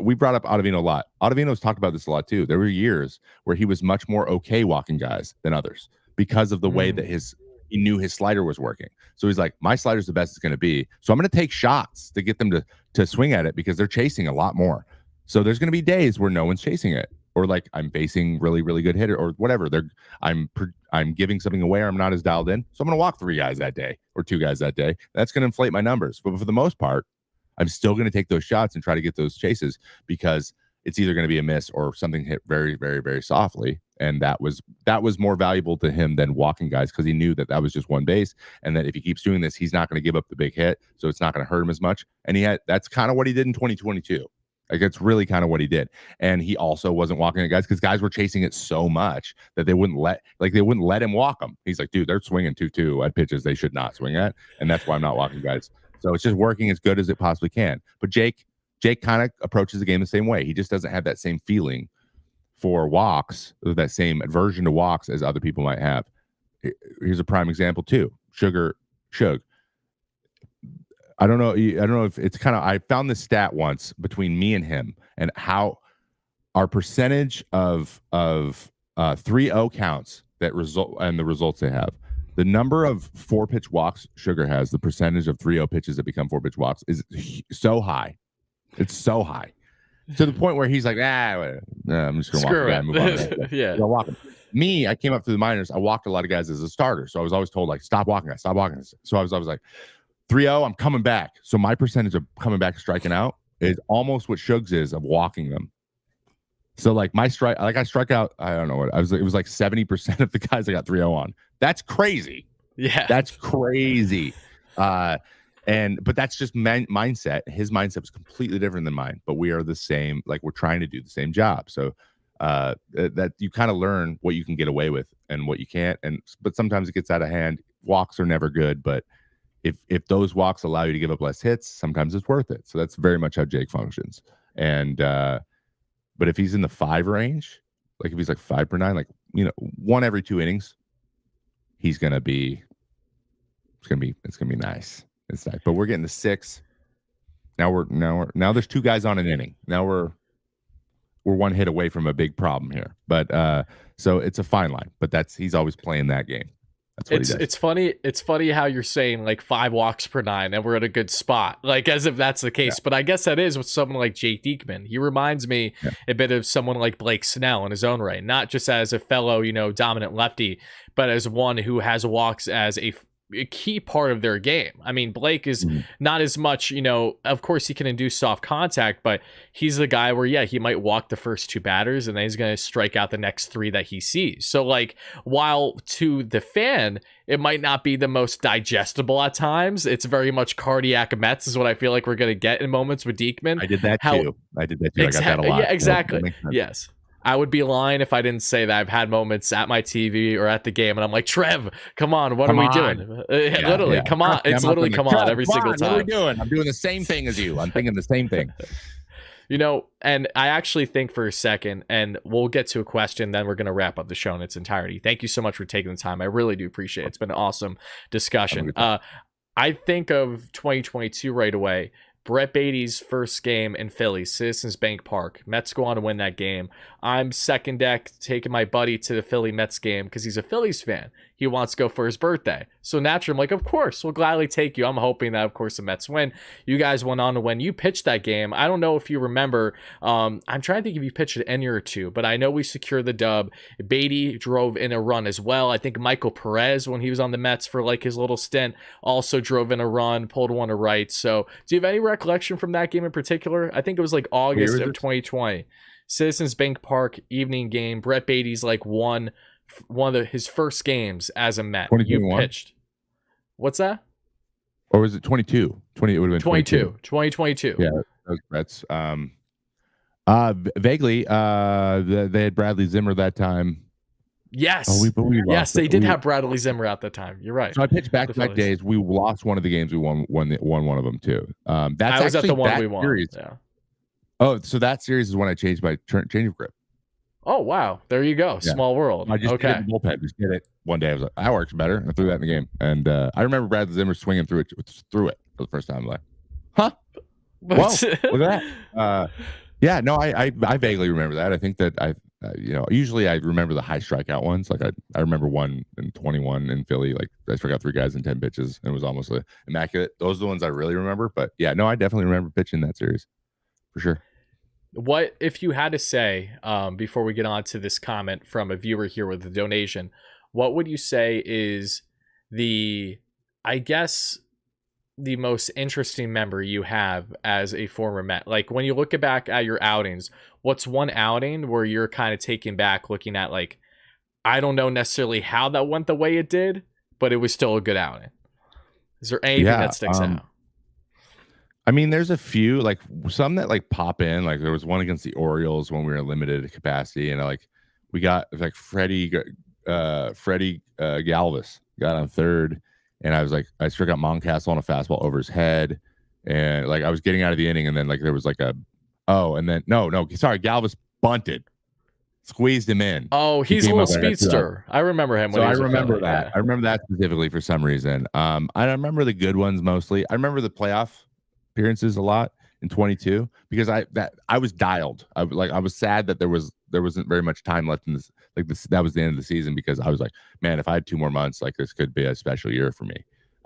We brought up Ottavino a lot. Ottavino's talked about this a lot too. There were years where he was much more okay walking guys than others because of the way that he knew his slider was working. So he's like, my slider's the best it's going to be. So I'm going to take shots to get them to swing at it because they're chasing a lot more. So there's going to be days where no one's chasing it, or like I'm facing really, really good hitter or whatever. I'm giving something away or I'm not as dialed in. So I'm going to walk 3 guys that day or 2 guys that day. That's going to inflate my numbers. But for the most part, I'm still going to take those shots and try to get those chases because it's either going to be a miss or something hit very, very, very softly. And that was more valuable to him than walking guys, because he knew that was just one base, and that if he keeps doing this, he's not going to give up the big hit, so it's not going to hurt him as much. And that's kind of what he did in 2022. Like, it's really kind of what he did. And he also wasn't walking at guys because guys were chasing it so much that they wouldn't let him walk them. He's like, dude, they're swinging 2-2 at pitches they should not swing at, and that's why I'm not walking guys. So it's just working as good as it possibly can. But Jake kind of approaches the game the same way. He just doesn't have that same feeling for walks, or that same aversion to walks as other people might have. Here's a prime example too. Shug. I don't know if it's kind of, I found this stat once between me and him, and how our percentage of 3-0 counts that result, and the results they have. The number of 4-pitch walks Sugar has, the percentage of 3-0 pitches that become 4-pitch walks is so high. It's so high. To the point where he's like, I'm just going to walk the guy and move on. Yeah. I'll walk him. Me, I came up through the minors. I walked a lot of guys as a starter. So I was always told, like, stop walking guys, stop walking guys. So I was like, 3-0, I'm coming back. So my percentage of coming back striking out is almost what Shug's is of walking them. So like I strike out, I don't know what, it was like 70% of the guys I got 3-0 on. That's crazy. Yeah. That's crazy. But that's just mindset. His mindset was completely different than mine, but we are the same. Like, we're trying to do the same job. So that you kind of learn what you can get away with and what you can't. But sometimes it gets out of hand. Walks are never good, but if those walks allow you to give up less hits, sometimes it's worth it. So that's very much how Jake functions. And but if he's in the 5 range, like if he's like 5 per 9, like, 1 every 2 innings, it's gonna be nice. It's nice. But we're getting to 6. Now there's 2 guys on an inning. Now we're 1 hit away from a big problem here. But so it's a fine line. But he's always playing that game. That's what he does. It's funny how you're saying like 5 walks per 9 and we're at a good spot, like as if that's the case. Yeah. But I guess that is with someone like Jake Diekman. He reminds me a bit of someone like Blake Snell in his own right, not just as a fellow, dominant lefty, but as one who has walks as a key part of their game. I mean, Blake is not as much, of course he can induce soft contact, but he's the guy where, he might walk the first 2 batters and then he's going to strike out the next 3 that he sees. So like, while to the fan, it might not be the most digestible at times, it's very much cardiac Mets is what I feel like we're going to get in moments with Diekman. I did that too. I got that a lot. Yeah, exactly. Yes. I would be lying if I didn't say that I've had moments at my TV or at the game and I'm like, Trev, come on, what are we doing? Literally, come on. It's literally come on every single time. What are we doing? I'm doing the same thing as you. I'm thinking the same thing. And I actually think for a second, and we'll get to a question, then we're going to wrap up the show in its entirety. Thank you so much for taking the time. I really do appreciate it. It's been an awesome discussion. I think of 2022 right away. Brett Beatty's first game in Philly, Citizens Bank Park. Mets go on to win that game. I'm second deck taking my buddy to the Philly Mets game because he's a Phillies fan. He wants to go for his birthday. So naturally, I'm like, of course, we'll gladly take you. I'm hoping that, of course, the Mets win. You guys went on to win. You pitched that game. I don't know if you remember. I'm trying to think if you pitched an inning or 2, but I know we secured the dub. Beatty drove in a run as well. I think Michael Perez, when he was on the Mets for like his little stint, also drove in a run, pulled one to right. So do you have any recollection from that game in particular? I think it was like August of 2020. Citizens Bank Park evening game. Brett Beatty's like one of his first games as a Met. You pitched. What's that? Or was it 22? It would have been 2022. Yeah, those Mets. Vaguely, they had Bradley Zimmer that time. Yes. Yes, they did have Bradley Zimmer at the time. You're right. So I pitched back-to-back days. We lost one of the games. We won one of them too. That's I was actually at the one that we won. Series. Yeah. Oh, so that series is when I changed my change of grip. Oh wow, there you go. Yeah. Small world. I just did it in the bullpen. Just did it one day. I was like, that works better. I threw that in the game, and I remember Bradley Zimmer swinging through it for the first time. I'm like, huh? Whoa, look at that. Yeah, no, I vaguely remember that. I think that usually I remember the high strikeout ones. Like I remember 1 in 21 in Philly. Like I struck out 3 guys in 10 pitches, and it was almost immaculate. Those are the ones I really remember. But yeah, no, I definitely remember pitching that series for sure. What if you had to say, before we get on to this comment from a viewer here with a donation, what would you say is the most interesting memory you have as a former Met? Like when you look back at your outings, what's one outing where you're kind of taken back looking at like I don't know necessarily how that went the way it did, but it was still a good outing. Is there anything that sticks out? I mean, there's a few, like some that like pop in. Like there was one against the Orioles when we were limited capacity, and we got like Freddie Galvis got on third, and I struck out Moncastle on a fastball over his head, and like I was getting out of the inning, and then like there was like Galvis bunted, squeezed him in. Oh, he's a little speedster. I remember him. I remember that. I remember that specifically for some reason. I remember the good ones mostly. I remember the playoff appearances a lot in 22 because I was dialed. I was sad that there wasn't very much time left in this. That was the end of the season because I was like, man, if I had 2 more months, like this could be a special year for me.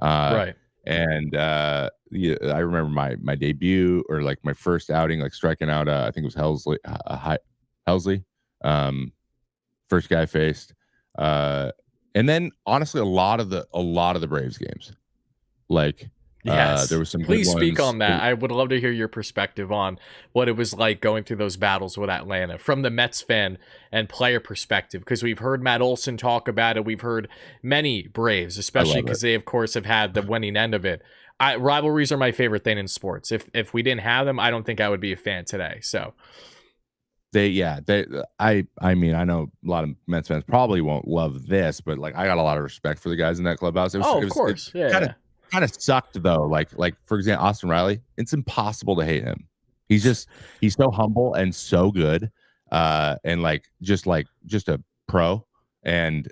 Right. And I remember my debut or like my first outing, like striking out. I think it was Helsley, first guy I faced. And then honestly, a lot of the Braves games, like. Yes. There was some. Please speak on that. I would love to hear your perspective on what it was like going through those battles with Atlanta from the Mets fan and player perspective, because we've heard Matt Olson talk about it. We've heard many Braves, especially because they, of course, have had the winning end of it. Rivalries are my favorite thing in sports. If we didn't have them, I don't think I would be a fan today. So. I mean, I know a lot of Mets fans probably won't love this, but like I got a lot of respect for the guys in that clubhouse. Of course. Kind of sucked though. Like for example, Austin Riley, it's impossible to hate him. He's so humble and so good. And just a pro. And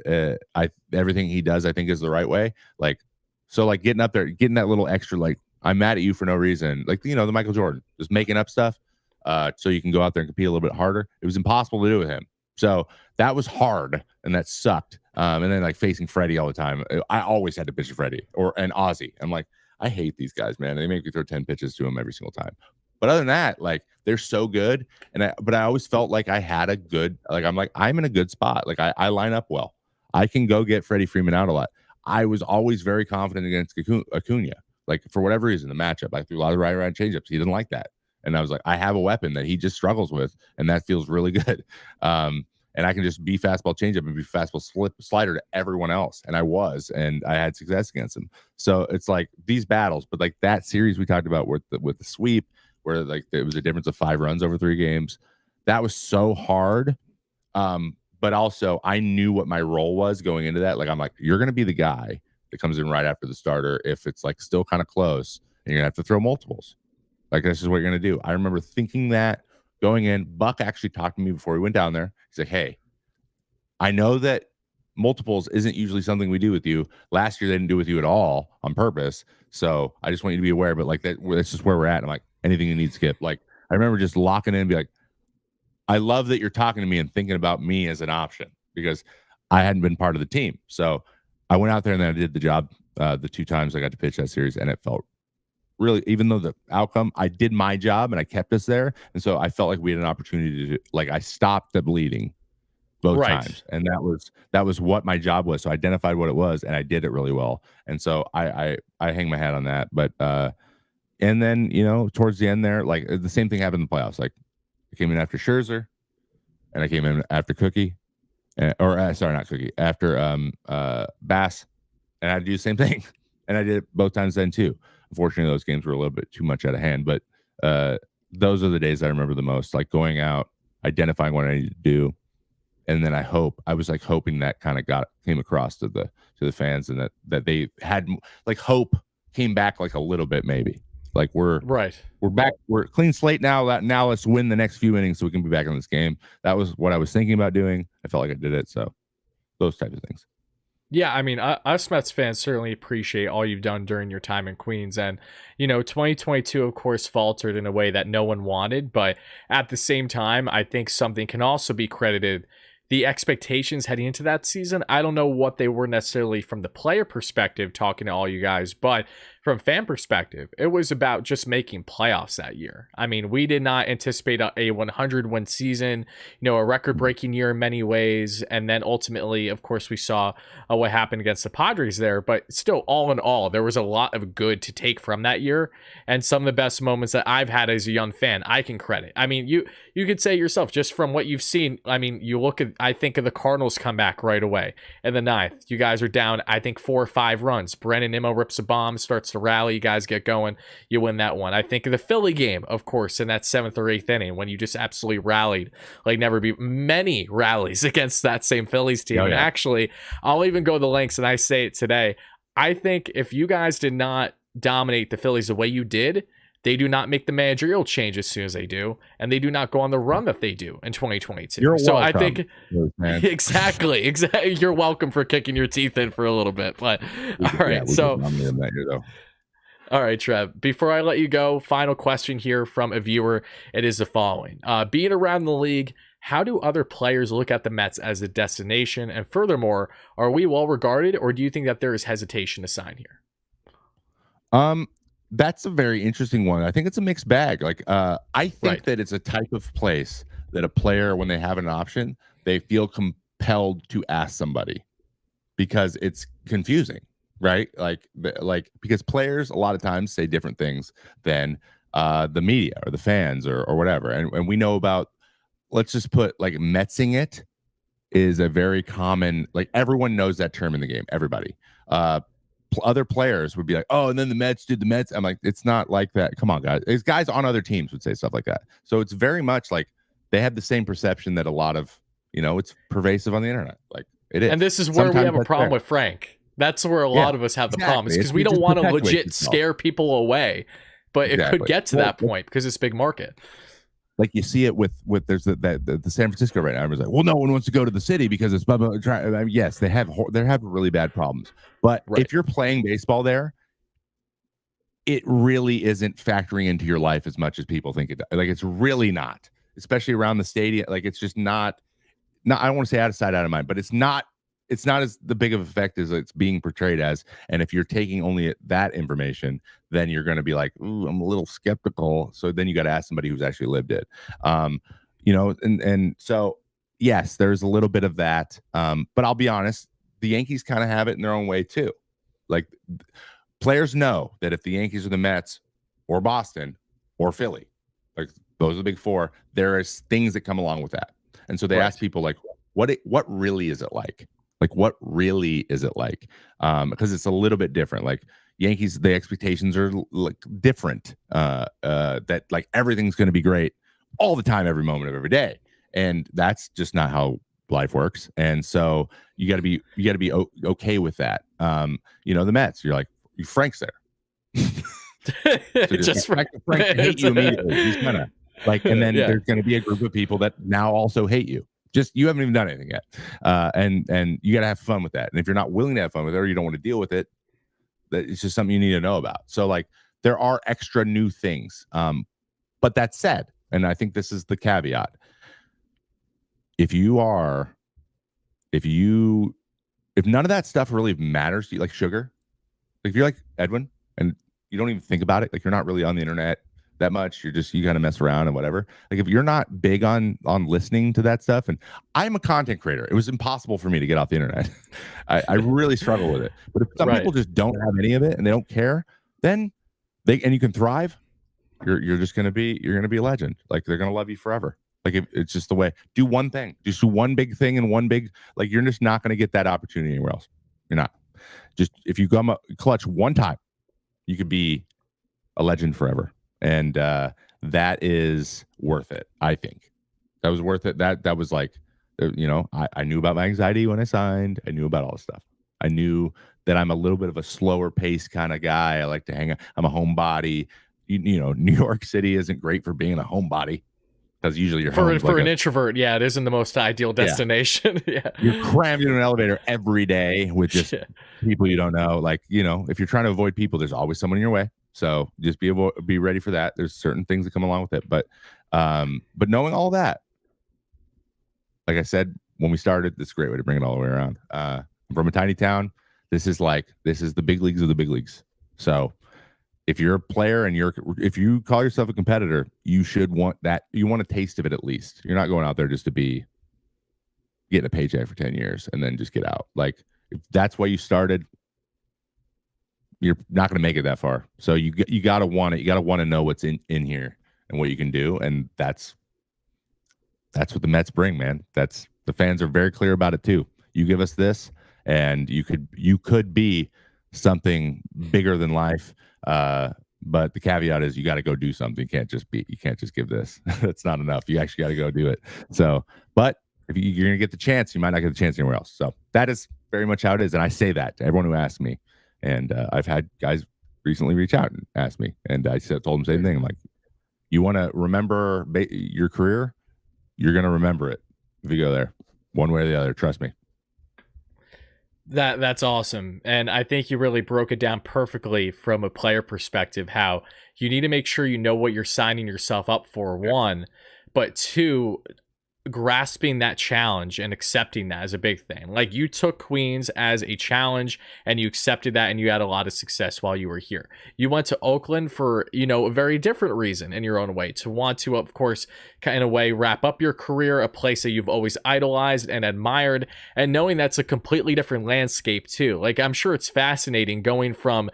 everything he does, I think is the right way. So getting up there, getting that little extra, like I'm mad at you for no reason. Like, the Michael Jordan, just making up stuff. So you can go out there and compete a little bit harder. It was impossible to do with him. So that was hard and that sucked. And then like facing Freddie all the time. I always had to pitch to Freddie and Ozzy. I'm like, I hate these guys, man. They make me throw 10 pitches to them every single time. But other than that, like they're so good. But I always felt like I had a good, like, I'm in a good spot. Like I line up well. I can go get Freddie Freeman out a lot. I was always very confident against Acuna. Like for whatever reason, the matchup, I threw a lot of right changeups. He didn't like that. And I was like, I have a weapon that he just struggles with. And that feels really good. And I can just be fastball changeup and be fastball slider to everyone else. And I had success against him. So it's like these battles, but like that series we talked about with the sweep, where like it was a difference of 5 runs over 3 games. That was so hard. But also I knew what my role was going into that. Like, I'm like, you're going to be the guy that comes in right after the starter. If it's like still kind of close and you're gonna have to throw multiples. Like, this is what you're going to do. I remember thinking that going in. Buck actually talked to me before we went down there. He's like, hey, I know that multiples isn't usually something we do with you. Last year, they didn't do it with you at all on purpose. So I just want you to be aware. But like that's just where we're at. And I'm like, anything you need, Skip. Like, I remember just locking in and be like, I love that you're talking to me and thinking about me as an option because I hadn't been part of the team. So I went out there and then I did the job the 2 times I got to pitch that series. And it felt really, even though the outcome, I did my job and I kept us there. And so I felt like we had an opportunity to like, I stopped the bleeding both times. And that was what my job was. So I identified what it was and I did it really well. And so I hang my hat on that. But, and then, towards the end there, like the same thing happened in the playoffs. Like I came in after Scherzer and I came in after Cookie sorry, not Cookie, after, Bass, and I had to do the same thing. And I did it both times then too. Unfortunately, those games were a little bit too much out of hand, but those are the days I remember the most, like going out, identifying what I needed to do. And then I was like hoping that kind of came across to the fans and that they had like hope came back like a little bit, maybe like we're back. We're clean slate now. Now let's win the next few innings so we can be back in this game. That was what I was thinking about doing. I felt like I did it. So those types of things. Yeah, I mean, us Mets fans certainly appreciate all you've done during your time in Queens. And, 2022, of course, faltered in a way that no one wanted. But at the same time, I think something can also be credited. The expectations heading into that season, I don't know what they were necessarily from the player perspective, talking to all you guys. But from fan perspective, it was about just making playoffs that year. I mean, we did not anticipate a 100 win season, a record breaking year in many ways. And then ultimately, of course, we saw what happened against the Padres there. But still, all in all, there was a lot of good to take from that year. And some of the best moments that I've had as a young fan, I can credit. I mean, you could say yourself, just from what you've seen. I mean, you look at, I think of the Cardinals come back right away in the ninth. You guys are down, I think, 4 or 5 runs. Brennan Nimmo rips a bomb, starts to rally. You guys get going. You win that one. I think of the Philly game, of course, in that 7th or 8th inning when you just absolutely rallied like never be. Many rallies against that same Phillies team. And actually, I'll even go the lengths, and I say it today. I think if you guys did not dominate the Phillies the way you did, they do not make the managerial change as soon as they do, and they do not go on the run that they do in 2022. You're so welcome, I think exactly. You're welcome for kicking your teeth in for a little bit. But all right, so all right, Trev, before I let you go, final question here from a viewer. It is the following. Being around the league, how do other players look at the Mets as a destination? And furthermore, are we well regarded, or do you think that there is hesitation to sign here? That's a very interesting one. I think it's a mixed bag. Like, I think that it's a type of place that a player, when they have an option, they feel compelled to ask somebody because it's confusing, right? Like because players a lot of times say different things than the media or the fans or whatever. And we know about, let's just put like Metsing it is a very common, like everyone knows that term in the game. Everybody. Other players would be like, oh, and then the Mets did the Mets. I'm like, it's not like that. Come on, guys. These guys on other teams would say stuff like that. So it's very much like they have the same perception that a lot of, it's pervasive on the internet. Like it is. And this is where we have a problem with Frank. That's where a lot of us have the problem, because we don't want to legit scare people away, but it could get to that point because it's big market. Like you see it with there's the San Francisco right now. Everyone's like, well, no one wants to go to the city because it's blah, blah, blah. I mean, yes, they have really bad problems. But if you're playing baseball there, it really isn't factoring into your life as much as people think it does. Like it's really not, especially around the stadium. Like it's just not. I don't want to say out of sight, out of mind, but it's not as the big of effect as it's being portrayed as. And if you're taking only that information, then you're going to be like, ooh, I'm a little skeptical. So then you got to ask somebody who's actually lived it. And so, yes, there's a little bit of that. But I'll be honest, the Yankees kind of have it in their own way too. Like players know that if the Yankees or the Mets or Boston or Philly, like those are the big four, there is things that come along with that. And so they ask people like, what really is it like? Like, what really is it like? Because it's a little bit different. Like Yankees, the expectations are like different. That like everything's going to be great all the time, every moment of every day, and that's just not how life works. And so you got to be okay with that. The Mets, you're like, Frank's there. So just Frank hate you immediately. He's gonna like, and then there's going to be a group of people that now also hate you. Just you haven't even done anything yet, and you got to have fun with that. And if you're not willing to have fun with it, or you don't want to deal with it, it's just something you need to know about. So like there are extra new things. But that said, and I think this is the caveat: if none of that stuff really matters to you, like sugar, like if you're like Edwin and you don't even think about it, like you're not really on the internet that much, you kind of mess around and whatever. Like if you're not big on listening to that stuff, and I'm a content creator, it was impossible for me to get off the internet. I really struggle with it. But if some people just don't have any of it and they don't care, then you can thrive. You're gonna be a legend. Like they're gonna love you forever. Like it's just the way. Do one thing, just do one big thing and one big, like you're just not gonna get that opportunity anywhere else. You're not. Just if you come up clutch one time, you could be a legend forever. And that is worth it. I think that was worth it. That was like, I knew about my anxiety when I signed. I knew about all this stuff. I knew that I'm a little bit of a slower pace kind of guy. I like to hang out. I'm a homebody. New York City isn't great for being a homebody because usually you're for an introvert. Yeah, it isn't the most ideal destination. Yeah. You're crammed in an elevator every day with just people you don't know. Like, if you're trying to avoid people, there's always someone in your way. So just be ready for that. There's certain things that come along with it, but knowing all that, like I said when we started, this is a great way to bring it all the way around. I'm from a tiny town. This is the big leagues of the big leagues. So if you're a player and if you call yourself a competitor, you should want that. You want a taste of it at least. You're not going out there just to be getting a paycheck for 10 years and then just get out. Like, if that's why you started, you're not going to make it that far. So you got to want it. You got to want to know what's in here and what you can do. And that's what the Mets bring, man. The fans are very clear about it too. You give us this and you could be something bigger than life. But the caveat is you got to go do something. You can't just give this. That's not enough. You actually got to go do it. So, but if you're going to get the chance, you might not get the chance anywhere else. So that is very much how it is. And I say that to everyone who asks me. And I've had guys recently reach out and ask me. And I told them the same thing. I'm like, you want to remember your career? You're going to remember it if you go there one way or the other. Trust me. That's awesome. And I think you really broke it down perfectly from a player perspective, how you need to make sure you know what you're signing yourself up for, one, but two, grasping that challenge and accepting that is a big thing. Like, you took Queens as a challenge and you accepted that, and you had a lot of success while you were here. You went to Oakland for, a very different reason in your own way, to want to, of course, kind of way wrap up your career, a place that you've always idolized and admired, and knowing that's a completely different landscape too. Like, I'm sure it's fascinating going from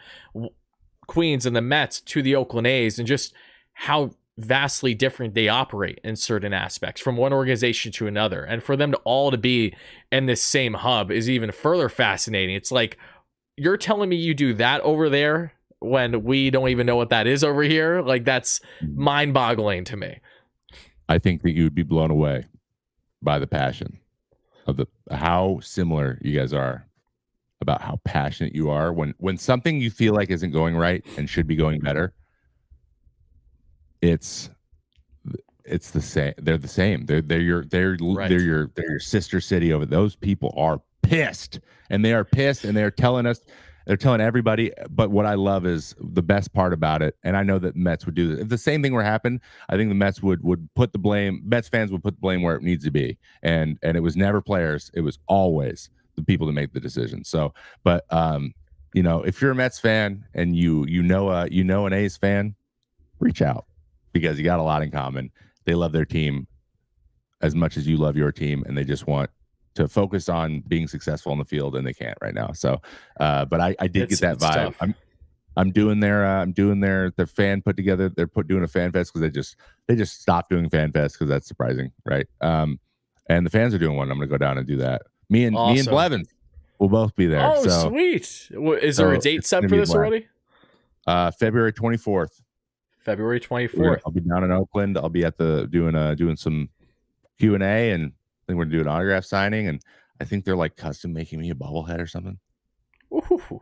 Queens and the Mets to the Oakland A's, and just how vastly different they operate in certain aspects from one organization to another. And for them to all to be in this same hub is even further fascinating. It's like, you're telling me you do that over there when we don't even know what that is over here? Like, that's mind-boggling to me. I think that you would be blown away by the passion of how similar you guys are, about how passionate you are when something you feel like isn't going right and should be going better. It's the same. They're the same. They're your sister city over. Those people are pissed, and they are pissed, and they're telling everybody. But what I love is the best part about it, and I know that Mets would do this. If the same thing were happen, I think the Mets would put the blame. Mets fans would put the blame where it needs to be, and it was never players. It was always the people that make the decision. So, but if you're a Mets fan and you know an A's fan, reach out, because you got a lot in common. They love their team as much as you love your team, and they just want to focus on being successful on the field, and they can't right now. So, but I did get that vibe. Tough. I'm doing their fan put together. They're doing a fan fest because they just stopped doing fan fest because that's surprising, right? And the fans are doing one. I'm gonna go down and do that. Me and Blevins will both be there. Oh, so, sweet! Is there a date set for this already? February 24th. February 24th. I'll be down in Oakland. I'll be at doing some Q&A, and I think we're gonna do an autograph signing, and I think they're like custom making me a bobblehead or something. Ooh,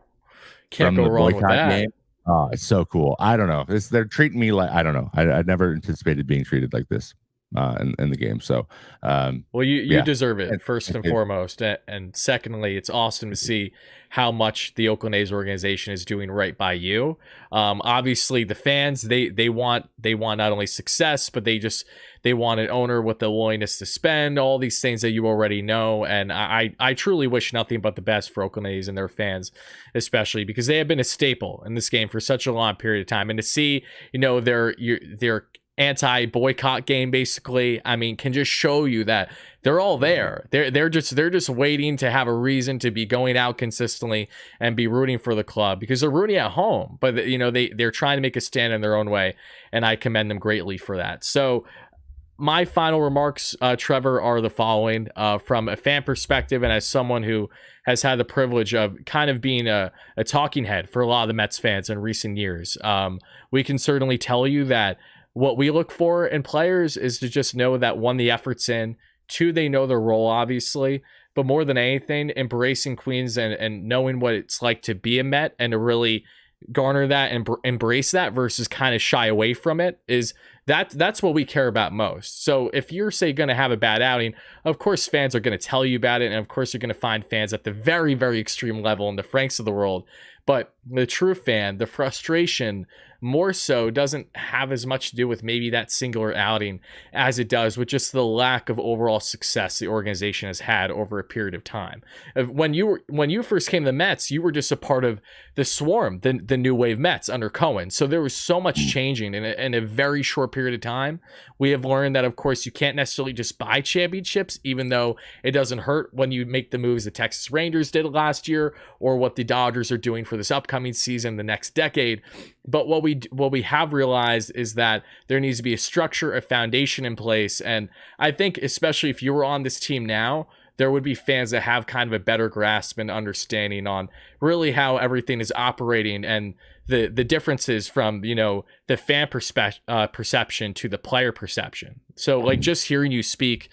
can't go wrong with that. Game. Oh, it's so cool. I don't know. They're treating me like, I don't know. I never anticipated being treated like this in the game. So, well, you deserve it, first and foremost, and secondly, it's awesome to see how much the Oakland A's organization is doing right by you. Obviously, the fans they want not only success, but they want an owner with the willingness to spend, all these things that you already know. And I truly wish nothing but the best for Oakland A's and their fans, especially because they have been a staple in this game for such a long period of time. And to see their anti-boycott game, basically, I mean, can just show you that they're all there. They're just waiting to have a reason to be going out consistently and be rooting for the club, because they're rooting at home, but they're trying to make a stand in their own way, and I commend them greatly for that. So my final remarks, Trevor, are the following. From a fan perspective, and as someone who has had the privilege of kind of being a talking head for a lot of the Mets fans in recent years, we can certainly tell you that what we look for in players is to just know that, one, the effort's in, two, they know their role, obviously, but more than anything, embracing Queens and knowing what it's like to be a Met and to really garner that and embrace that versus kind of shy away from it, that's what we care about most. So if you're, say, going to have a bad outing, of course fans are going to tell you about it, and of course you're going to find fans at the very, very extreme level in the Franks of the world. But the true fan, the frustration more so doesn't have as much to do with maybe that singular outing as it does with just the lack of overall success the organization has had over a period of time. When you first came to the Mets, you were just a part of the swarm, the new wave Mets under Cohen. So there was so much changing in a very short period of time. We have learned that, of course, you can't necessarily just buy championships, even though it doesn't hurt when you make the moves the Texas Rangers did last year or what the Dodgers are doing for this upcoming season, the next decade. But what we have realized is that there needs to be a structure, a foundation in place. And I think, especially if you were on this team now, there would be fans that have kind of a better grasp and understanding on really how everything is operating and the differences from, the fan perception to the player perception. So like just hearing you speak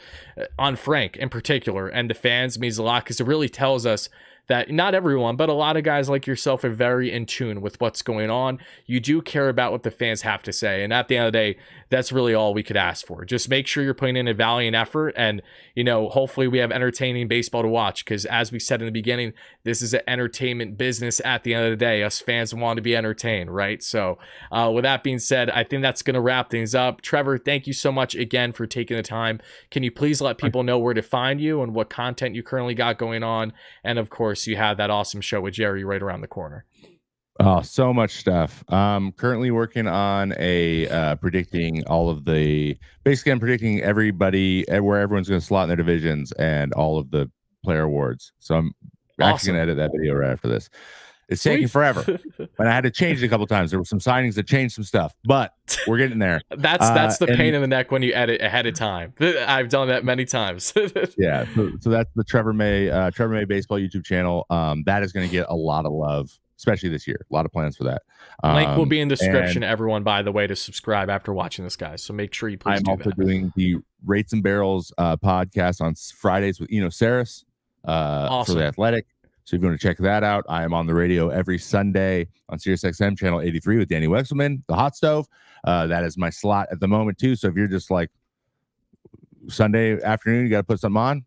on Frank in particular and the fans means a lot, because it really tells us that not everyone, but a lot of guys like yourself are very in tune with what's going on. You do care about what the fans have to say. And at the end of the day, that's really all we could ask for. Just make sure you're putting in a valiant effort. And, hopefully we have entertaining baseball to watch, because as we said in the beginning, this is an entertainment business at the end of the day. Us fans want to be entertained, right? So with that being said, I think that's going to wrap things up. Trevor, thank you so much again for taking the time. Can you please let people know where to find you and what content you currently got going on? And of course, you have that awesome show with Jerry right around the corner. Oh, so much stuff. Currently working on predicting all of basically I'm predicting everybody, where everyone's going to slot in their divisions and all of the player awards. So I'm actually going to edit that video right after this. It's taking forever, and I had to change it a couple times. There were some signings that changed some stuff, but we're getting there. That's the pain in the neck when you edit ahead of time. I've done that many times. Yeah, so that's the Trevor May Baseball YouTube channel. That is going to get a lot of love, especially this year. A lot of plans for that. Link will be in the description, everyone, by the way, to subscribe after watching this, guys. So make sure you please do that. I'm also doing the Rates and Barrels podcast on Fridays with Eno Saris awesome. For The Athletic. So if you want to check that out, I am on the radio every Sunday on SiriusXM channel 83 with Danny Wexelman, the Hot Stove. That is my slot at the moment too. So if you're just like Sunday afternoon, you got to put something on,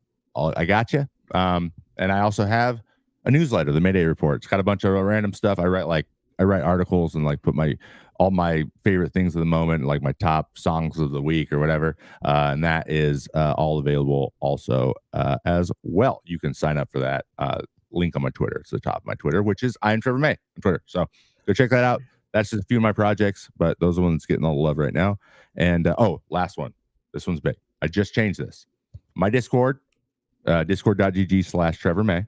I got you. And I also have a newsletter, the Mayday Report. It's got a bunch of random stuff. I write articles and like put all my favorite things of the moment, like my top songs of the week or whatever. And that is all available also as well. You can sign up for that. Link on my Twitter. It's the top of my Twitter, which is I am Trevor May on Twitter. So go check that out. That's just a few of my projects, but those are the ones getting all the love right now. And last one. This one's big. I just changed this. My Discord, discord.gg/Trevor May.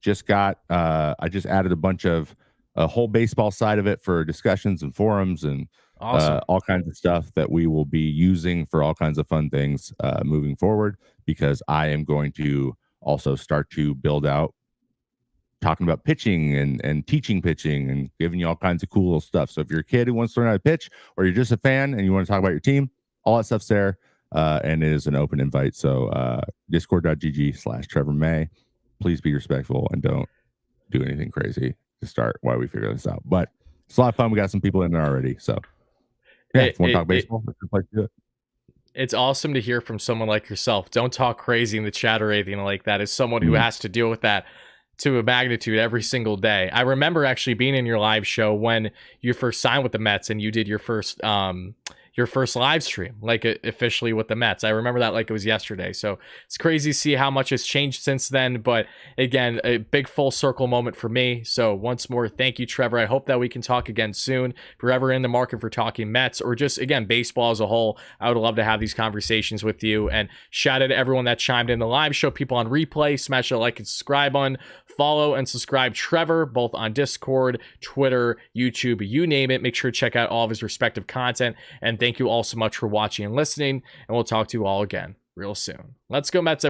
I just added a whole baseball side of it for discussions and forums and awesome. All kinds of stuff that we will be using for all kinds of fun things moving forward, because I am going to also start to build out talking about pitching and teaching pitching and giving you all kinds of cool stuff. So if you're a kid who wants to learn how to pitch, or you're just a fan and you want to talk about your team, all that stuff's there. And it is an open invite. So discord.gg/Trevor May. Please be respectful and don't do anything crazy to start while we figure this out. But it's a lot of fun. We got some people in there already. So yeah, if you want to talk baseball, that's a good place to do it. It's awesome to hear from someone like yourself. Don't talk crazy in the chat or anything like that. As someone who has to deal with that to a magnitude every single day. I remember actually being in your live show when you first signed with the Mets and you did your first live stream, like officially with the Mets. I remember that like it was yesterday. So it's crazy to see how much has changed since then. But again, a big full circle moment for me. So once more, thank you, Trevor. I hope that we can talk again soon. If you're ever in the market for talking Mets or just, again, baseball as a whole, I would love to have these conversations with you. And shout out to everyone that chimed in the live show, people on replay. Smash the like and subscribe button. Follow and subscribe Trevor, both on Discord, Twitter, YouTube, you name it. Make sure to check out all of his respective content. And thank you all so much for watching and listening. And we'll talk to you all again real soon. Let's go, Mets.